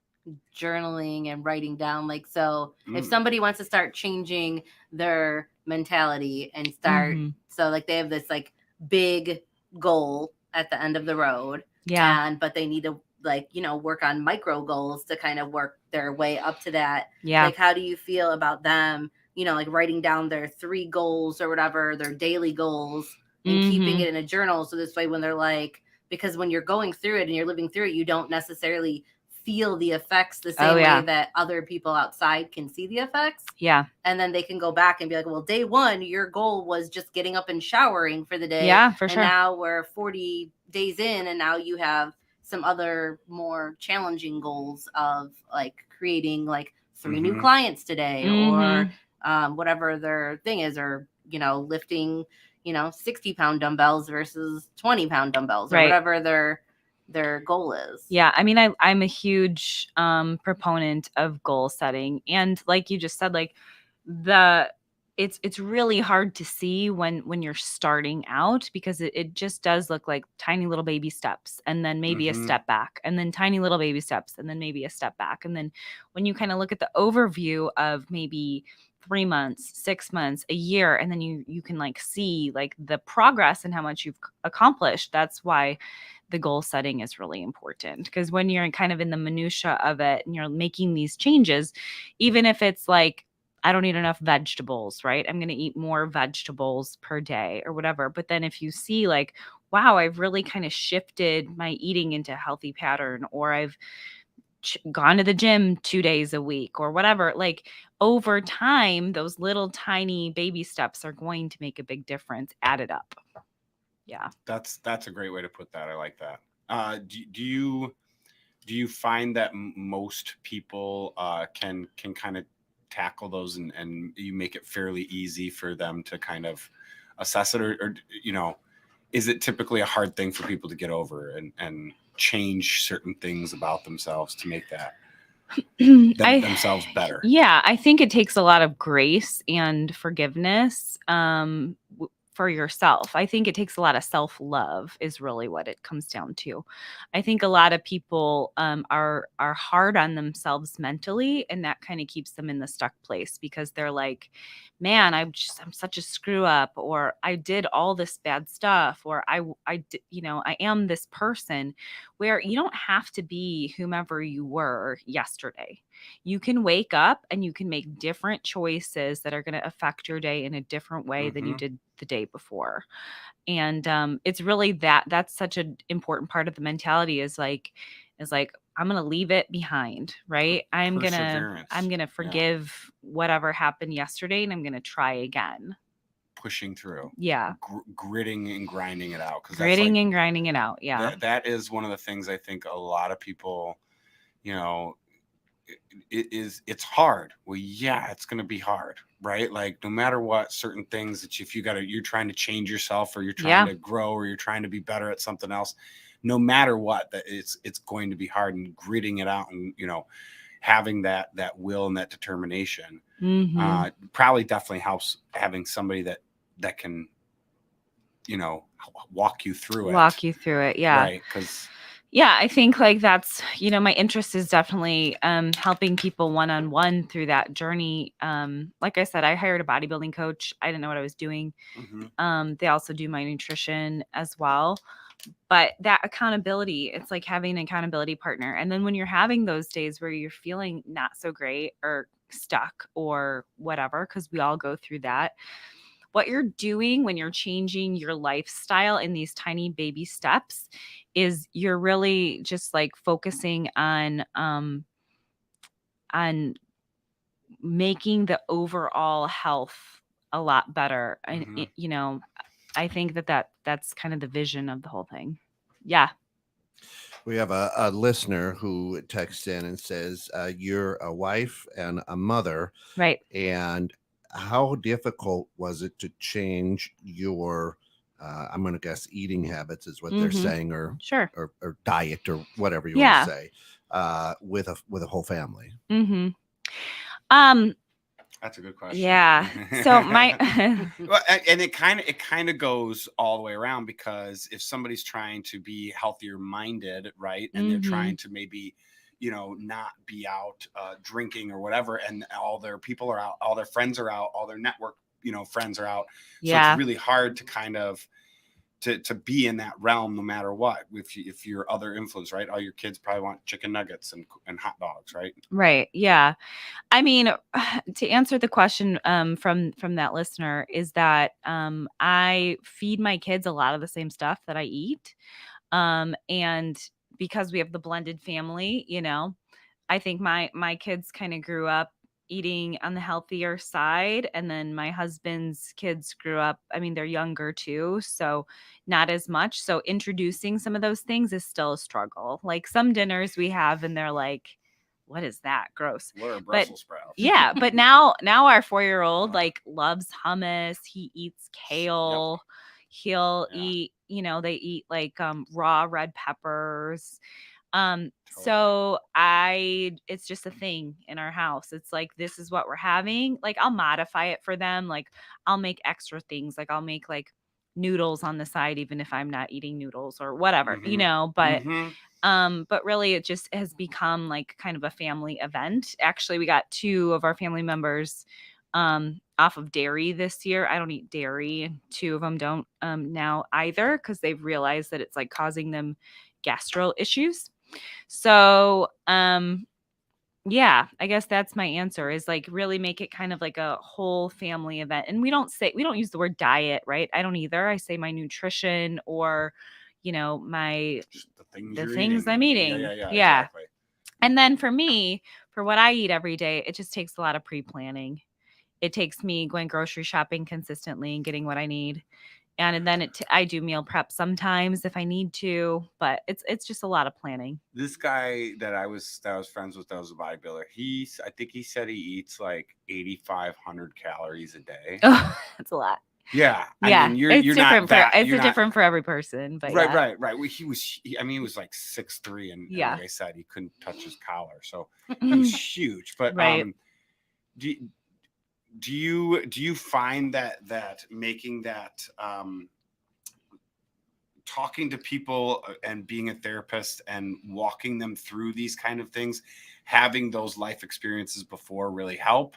journaling and writing down? Like, so if Mm. somebody wants to start changing their mentality and start, Mhm. so like they have this like big goal at the end of the road, Yeah. but they need to like, work on micro goals to kind of work their way up to that. Yeah. Like, how do you feel about them, like writing down their 3 goals or whatever, their daily goals, and keeping Mhm. it in a journal? So this way, when they're like, because when you're going through it and you're living through it, you don't necessarily feel the effects the same yeah. way that other people outside can see the effects. Yeah. And then they can go back and be like, well, day 1, your goal was just getting up and showering for the day. Yeah, for and sure. now we're 40 days in, and now you have some other more challenging goals of like creating like 3 new Mhm. clients today, Mhm. or whatever their thing is, or lifting 60-pound dumbbells versus 20-pound dumbbells, or Right. whatever their goal is. Yeah, I mean, I'm a huge proponent of goal setting, and like you just said, like it's really hard to see when you're starting out, because it just does look like tiny little baby steps, and then maybe a Mhm. step back, and then tiny little baby steps, and then maybe a step back, and then when you kind of look at the overview of maybe 3 months, 6 months, a year, and then you can like see like the progress and how much you've accomplished. That's why the goal setting is really important, because when you're kind of in the minutia of it and you're making these changes, even if it's like, I don't eat enough vegetables, right? I'm going to eat more vegetables per day or whatever. But then if you see like, wow, I've really kind of shifted my eating into a healthy pattern, or I've gone to the gym 2 days a week or whatever, like over time, those little tiny baby steps are going to make a big difference added up. Yeah. That's a great way to put that. I like that. Do you find that most people can kind of tackle those, and you make it fairly easy for them to kind of assess it, or is it typically a hard thing for people to get over and change certain things about themselves to make that themselves better? Yeah, I think it takes a lot of grace and forgiveness for yourself. I think it takes a lot of self-love is really what it comes down to. I think a lot of people are hard on themselves mentally, and that kind of keeps them in the stuck place, because they're like, man, I'm such a screw up, or I did all this bad stuff, or I am this person, where you don't have to be whomever you were yesterday. You can wake up and you can make different choices that are going to affect your day in a different way than you Mhm. did the day before. And it's really that's such an important part of the mentality, is like I'm going to leave it behind, right? I'm going Perseverance. to forgive whatever happened yesterday, and I'm going to try again. Pushing through. Yeah. Gritting and grinding it out, because Gritting and grinding it out. Yeah. that is one of the things I think a lot of people, it's hard. Well, yeah, it's going to be hard, right? Like no matter what, certain things that if you're trying to change yourself, or you're trying to grow, or you're trying to be better at something else, no matter what, that it's going to be hard, and gritting it out, and having that will and that determination probably definitely helps, having somebody that can walk you through it. Yeah. Right, because yeah, I think like that's, my interest is definitely helping people one-on-one through that journey. Like I said, I hired a bodybuilding coach. I didn't know what I was doing. They also do my nutrition as well. But that accountability, it's like having an accountability partner. And then when you're having those days where you're feeling not so great or stuck or whatever, because we all go through that, what you're doing when you're changing your lifestyle in these tiny baby steps is you're really just like focusing on making the overall health a lot better. And I think that's kind of the vision of the whole thing. Yeah. We have a listener who texts in and says, you're a wife and a mother, Right. and how difficult was it to change your I'm going to guess eating habits is what they're saying, or Sure. or diet or whatever you Yeah. want to say, with a whole family. That's a good question. Yeah. So my Well, and it kind of goes all the way around, because if somebody's trying to be healthier minded, right, and they're trying to maybe, not be out drinking or whatever, and all their people are out, all their friends are out, all their network, friends are out. So it's really hard to kind of to be in that realm no matter what. If you're other influence, right? All your kids probably want chicken nuggets and hot dogs, right? Right. Yeah. I mean, to answer the question from that listener is that I feed my kids a lot of the same stuff that I eat. And because we have the blended family, I think my kids kind of grew up eating on the healthier side, and then my husband's kids grew up, I mean, they're younger too, so not as much. So introducing some of those things is still a struggle. Like some dinners we have and they're like, what is that? Gross. What are Brussels sprouts? Yeah, but now our 4-year-old like loves hummus. He eats kale. He'll eat, they eat like raw red peppers. So it's just a thing in our house. It's like, this is what we're having. Like I'll modify it for them. Like I'll make extra things. Like I'll make like noodles on the side, even if I'm not eating noodles or whatever, but really it just has become like kind of a family event. Actually, we got 2 of our family members off of dairy this year. I don't eat dairy, and 2 of them don't now either, because they've realized that it's like causing them gastro issues. So yeah, I guess that's my answer, is like really make it kind of like a whole family event. And we don't use the word diet, right? I don't either. I say my nutrition, or my the things I'm eating. Yeah. Exactly. And then for me, for what I eat every day, it just takes a lot of pre-planning. It takes me going grocery shopping consistently and getting what I need. And then I do meal prep sometimes if I need to, but it's just a lot of planning. This guy that I was friends with, that was a bodybuilder, I think he said he eats like 8,500 calories a day. Oh, that's a lot. Yeah. Yeah. I mean, you're different not that. It's different for every person, but right. Well, he was like 6'3", and like I said, he couldn't touch his collar, so he was huge. But do you find that making that talking to people and being a therapist and walking them through these kind of things, having those life experiences before, really help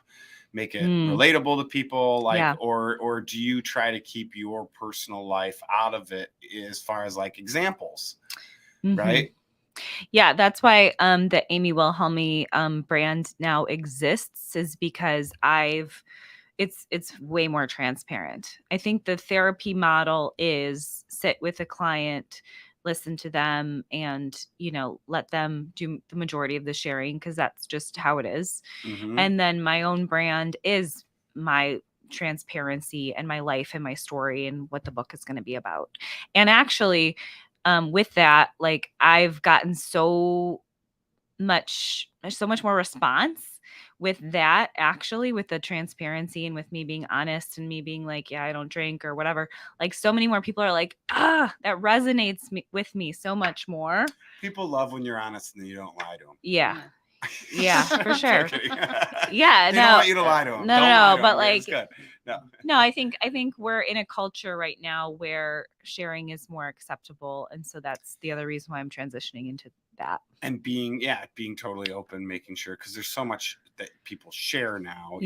make it relatable to people, or do you try to keep your personal life out of it as far as like examples, right? Yeah, that's why the Amy Wilhelmy brand now exists, is because it's way more transparent. I think the therapy model is sit with a client, listen to them, and let them do the majority of the sharing, because that's just how it is. And then my own brand is my transparency and my life and my story and what the book is going to be about. And actually, with that, like I've gotten so much more response with that, actually, with the transparency and with me being honest and me being like, yeah, I don't drink or whatever. Like so many more people are like, that resonates with me so much more. People love when you're honest and you don't lie to them. Yeah. Yeah, for sure. Yeah, they don't want you to lie to them. No, but like, no, I think we're in a culture right now where sharing is more acceptable, and so that's the other reason why I'm transitioning into that. And being totally open, making sure, because there's so much that people share now.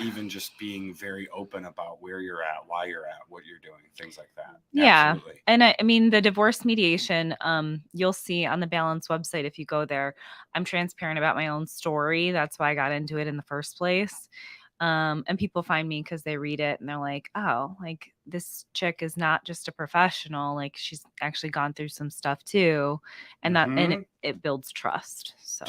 Even just being very open about where you're at, why you're at, what you're doing, things like that. Yeah. Absolutely. And I mean, the divorce mediation, you'll see on the Balance website, if you go there, I'm transparent about my own story. That's why I got into it in the first place. And people find me because they read it and they're like, oh, like this chick is not just a professional. Like she's actually gone through some stuff too. And and it builds trust. So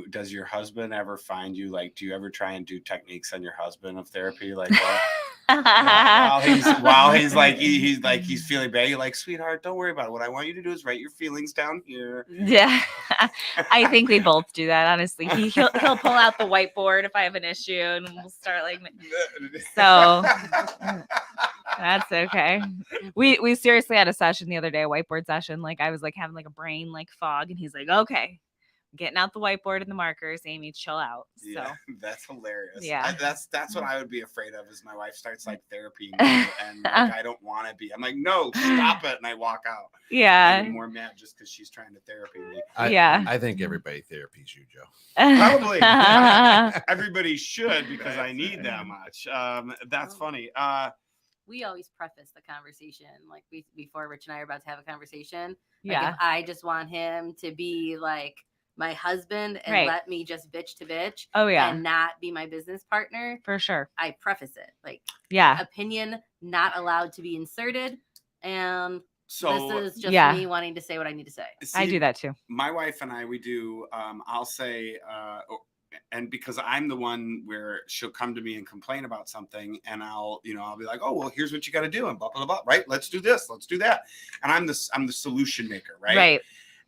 does your husband ever find you, like, do you ever try and do techniques on your husband of therapy? Like, while he's like, he's feeling bad. You're like, sweetheart, don't worry about it. What I want you to do is write your feelings down here. Yeah. I think we both do that. Honestly, he'll pull out the whiteboard if I have an issue and we'll start like, so That's okay. We seriously had a session the other day, a whiteboard session. Like I was like having like a brain like fog, and he's like, "Okay, getting out the whiteboard and the markers, Amy, chill out." So Yeah, that's hilarious. Yeah. That's what I would be afraid of is my wife starts like therapy mode and like I don't want to be. I'm like, no, stop it, and I walk out. I yeah, get more mad just because she's trying to therapy me. Yeah. I think everybody therapies you, Joe. Probably. Everybody should because I need that much. That's funny. We always preface the conversation like before Rich and I are about to have a conversation. Like Yeah. if I just want him to be like my husband and Right. let me just bitch to bitch Oh yeah, and not be my business partner, for sure. I preface it like Yeah. opinion not allowed to be inserted, and So this is just Yeah. me wanting to say what I need to say. I see, do that too. My wife and I, we do. I'll say, and because I'm the one where she'll come to me and complain about something, and I'll be like, oh well, here's what you got to do, and blah blah blah. Right? Let's do this. Let's do that. And I'm the solution maker, right? Right.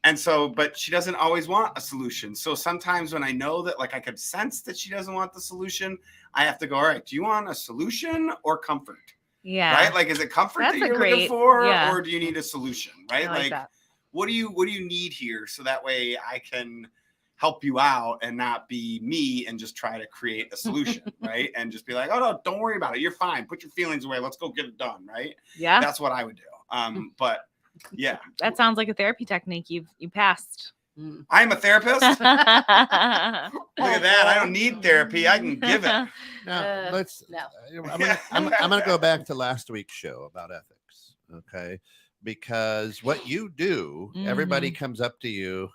And so, but she doesn't always want a solution. So sometimes when I know that, like, I could sense that she doesn't want the solution, I have to go, all right, do you want a solution or comfort? Yeah. Right? Like, is it comfort That's that a you're looking great- for, yeah. or do you need a solution? Right? I like that. what do you need here? So that way I can help you out and not be me and just try to create a solution, right? And just be like, oh no, don't worry about it. You're fine. Put your feelings away. Let's go get it done. Right? Yeah. That's what I would do. But yeah, That sounds like a therapy technique you passed. Mm. I'm a therapist. Look yeah. at that. I don't need therapy. I can give it. Now let's. no. I'm gonna go back to last week's show about ethics, okay? Because what you do, everybody comes up to you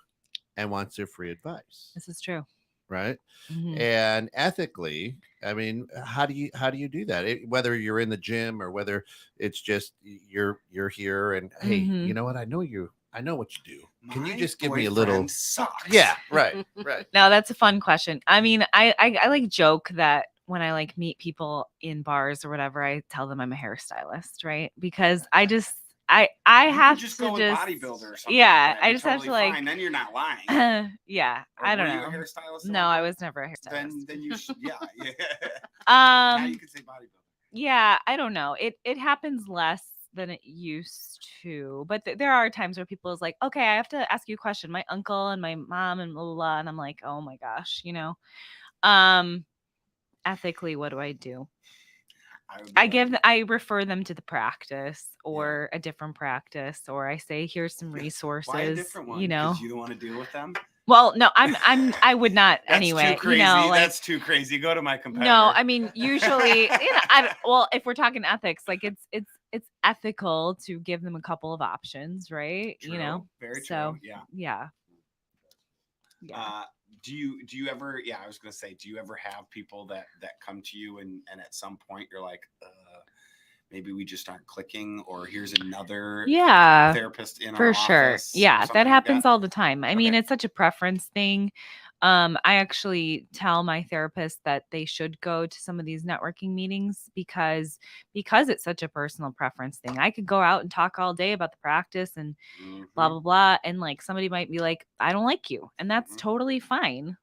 and wants their free advice, This is true. right? Mhm. And ethically, I mean, how do you do that? Whether you're in the gym or whether it's just you're here and hey, you know what? I know what you do. Can you My just give me a little? boyfriend sucks. Yeah, right. No, that's a fun question. I mean, I like joke that when I like meet people in bars or whatever, I tell them I'm a hairstylist, right? Because I just I You have could just to go with just bodybuilder or something. yeah, like that. I You're just have to totally like fine. Then you're not lying. yeah, Or I don't were know. You a hairstylist? No, I was never a hairstylist. Then you should. Yeah. Now Um you could say bodybuilder. yeah, I don't know. It happens less than it used to, but there are times where people is like, okay, I have to ask you a question. My uncle and my mom and blah blah blah, and I'm like, oh my gosh, ethically, what do I do? I refer them to the practice or a different practice, or I say, here's some resources. Why a different one? You know, Because you don't want to deal with them. well, no, I would not That's anyway. too crazy. That's too crazy. Go to my competitor. No, I mean usually, well, if we're talking ethics, like it's ethical to give them a couple of options, right? True. Very so, true. Yeah. Do you ever? Yeah, I was gonna say, do you ever have people that come to you and at some point you're like, maybe we just aren't clicking, or here's another therapist in for our sure. office, Yeah, that happens like all the time. I mean, it's such a preference thing. I actually tell my therapist that they should go to some of these networking meetings because it's such a personal preference thing. I could go out and talk all day about the practice and blah blah blah, and like somebody might be like, I don't like you, and that's totally fine.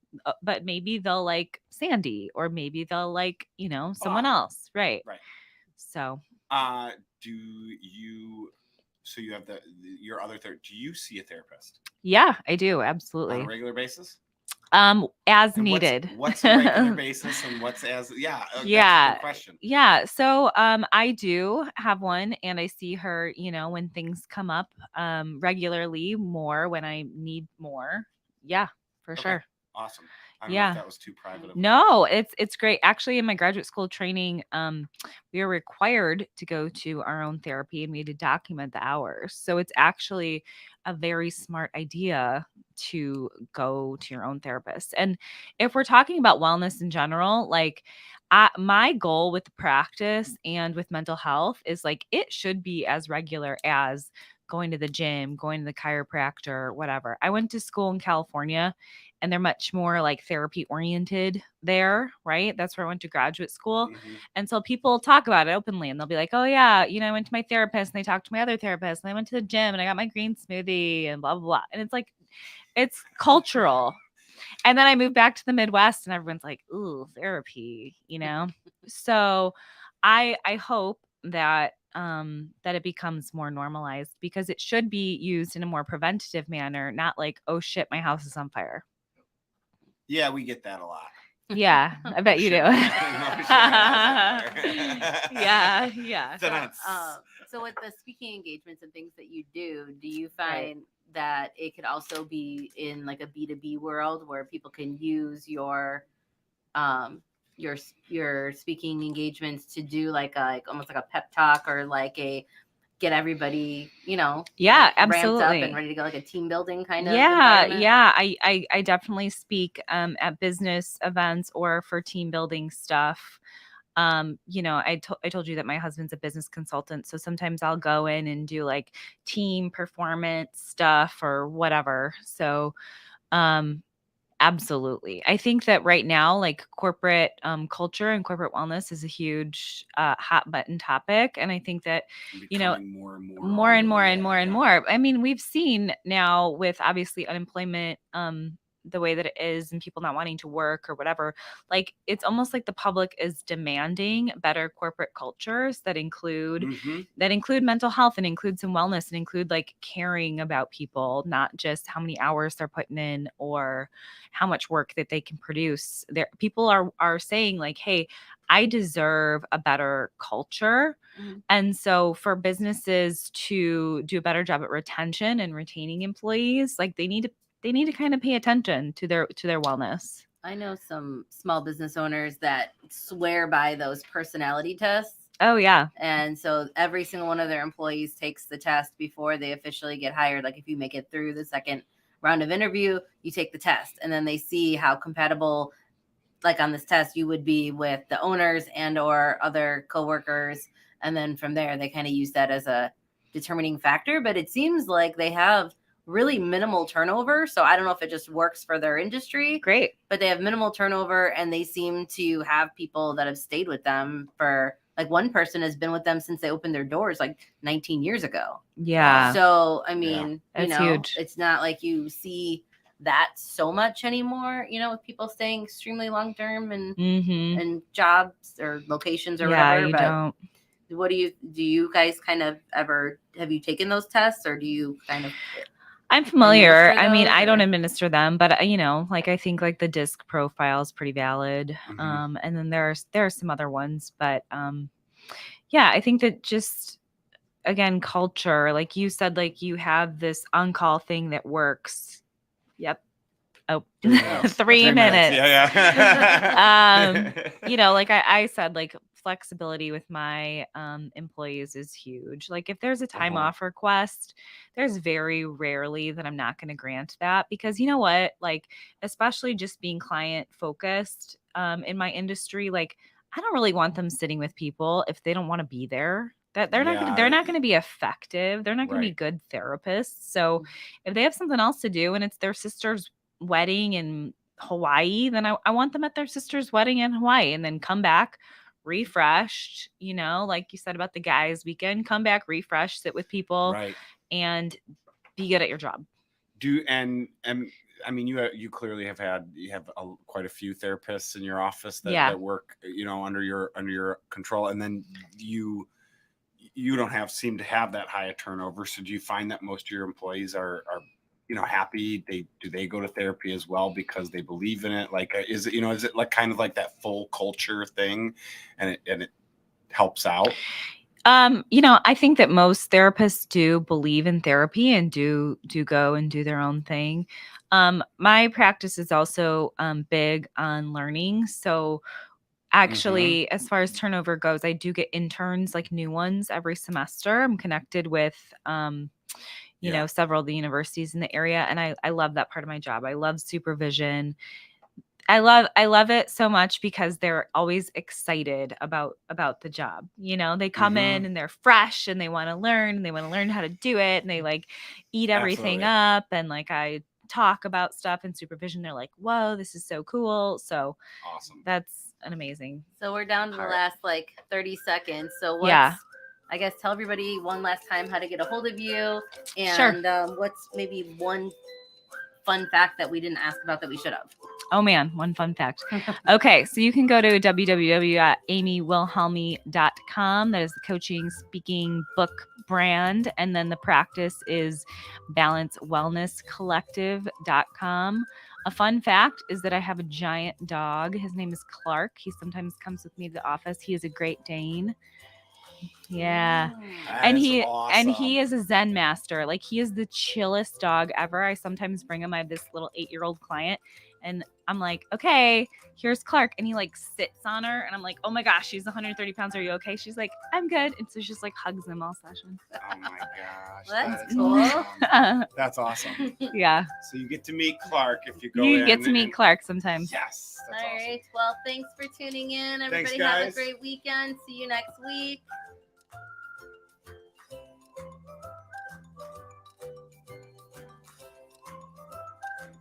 But maybe they'll like Sandy, or maybe they'll like someone else, right? So do you? So you have your other do you see a therapist? Yeah, I do, absolutely, on a regular basis. As And needed. What's a regular basis and what's as that's a good question. Yeah. So I do have one, and I see her, when things come up regularly, more when I need more. Yeah, for sure. Awesome. I don't know if that was too private. No, it's great. Actually, in my graduate school training, we are required to go to our own therapy, and we had to document the hours. So it's actually a very smart idea to go to your own therapist. And if we're talking about wellness in general, like my goal with the practice and with mental health is like it should be as regular as going to the gym, going to the chiropractor, whatever. I went to school in California, and they're much more like therapy oriented there, right? That's where I went to graduate school. And so people talk about it openly, and they'll be like, oh yeah, I went to my therapist and I talked to my other therapist and I went to the gym and I got my green smoothie and blah, blah, blah. And it's like, it's cultural. And then I moved back to the Midwest, and everyone's like, ooh, therapy, So I hope that that it becomes more normalized, because it should be used in a more preventative manner, not like, oh shit, my house is on fire. Yeah, we get that a lot. Yeah, I bet you do. Yeah. Yeah. So with the speaking engagements and things that you do you find that it could also be in like a B2B world where people can use your speaking engagements to do like almost like a pep talk, or like a get everybody, Yeah, like, ramped up absolutely. and ready to go, like a team building kind of Yeah, environment? yeah. I definitely speak at business events or for team building stuff. I told you that my husband's a business consultant, so sometimes I'll go in and do like team performance stuff or whatever. So absolutely. I think that right now, like corporate culture and corporate wellness is a huge hot button topic. And I think that, Becoming more and more. more and more and more and more. I mean, we've seen now with obviously unemployment, the way that it is, and people not wanting to work or whatever, like it's almost like the public is demanding better corporate cultures that include mental health and include some wellness and include like caring about people, not just how many hours they're putting in or how much work that they can produce. People are saying like, hey, I deserve a better culture. And so for businesses to do a better job at retention and retaining employees, like they need to kind of pay attention to their wellness. I know some small business owners that swear by those personality tests. Oh yeah. And so every single one of their employees takes the test before they officially get hired. Like if you make it through the second round of interview, you take the test, and then they see how compatible, like on this test, you would be with the owners and or other coworkers. And then from there, they kind of use that as a determining factor. But it seems like they have really minimal turnover. So I don't know if it just works for their industry. Great. But they have minimal turnover, and they seem to have people that have stayed with them for, like, one person has been with them since they opened their doors like 19 years ago. Yeah. So, I mean, That's huge. It's not like you see that so much anymore, with people staying extremely long term and jobs or locations or whatever. You But don't. what do you guys kind of have you taken those tests, or do you kind of? I'm familiar. administer I mean, those, I don't or? administer them, but like I think like the DISC profile is pretty valid. And then there are some other ones, but yeah, I think that just again, culture, like you said, like you have this on-call thing that works. Yep. Oh, 3 minutes. Yeah. Like I said, like flexibility with my employees is huge. Like if there's a time off request, there's very rarely that I'm not going to grant that, because you know what, like especially just being client focused in my industry, like I don't really want them sitting with people if they don't want to be there. That they're not going to be effective. They're not going to be good therapists. So if they have something else to do and it's their sister's wedding in Hawaii, then I want them at their sister's wedding in Hawaii, and then come back refreshed, like you said about the guys weekend, come back refreshed, sit with people, and be good at your job. And I mean, you clearly have quite a few therapists in your office that work, under your control, and then you don't seem to have that high a turnover. So do you find that most of your employees are happy? Do they go to therapy as well because they believe in it? Like, is it like kind of like that full culture thing, and it helps out? I think that most therapists do believe in therapy and do go and do their own thing. My practice is also big on learning. So actually, as far as turnover goes, I do get interns, like new ones every semester. I'm connected with several of the universities in the area, and I love that part of my job. I love supervision. I love it so much because they're always excited about the job. They come in and they're fresh and they want to learn, and they want to learn how to do it, and they like eat everything up, and like I talk about stuff in supervision, they're like, whoa, this is so cool. So awesome. That's an amazing. So we're down to the last like 30 seconds. So I guess tell everybody one last time how to get a hold of you, and what's maybe one fun fact that we didn't ask about that we should have. Oh man, one fun fact. Okay, so you can go to www.amywilhelmy.com. That is the coaching, speaking, book brand. And then the practice is balancewellnesscollective.com. A fun fact is that I have a giant dog. His name is Clark. He sometimes comes with me to the office. He is a Great Dane. Yeah. That And is he awesome. is a Zen master. Like, he is the chillest dog ever. I sometimes bring him. I have this little 8-year-old client, and I'm like, okay, here's Clark, and he like sits on her, and I'm like, oh my gosh, she's 130 pounds. Are you okay? She's like, I'm good. And so she just like hugs him all session. Oh my gosh. That's that is cool. awesome. That's awesome. Yeah, So you get to meet Clark if you go you in get to meet and- Clark sometimes. Yes. That's All awesome. right. Well, thanks for tuning in. Thanks, Everybody have a guys. great weekend. See you next week.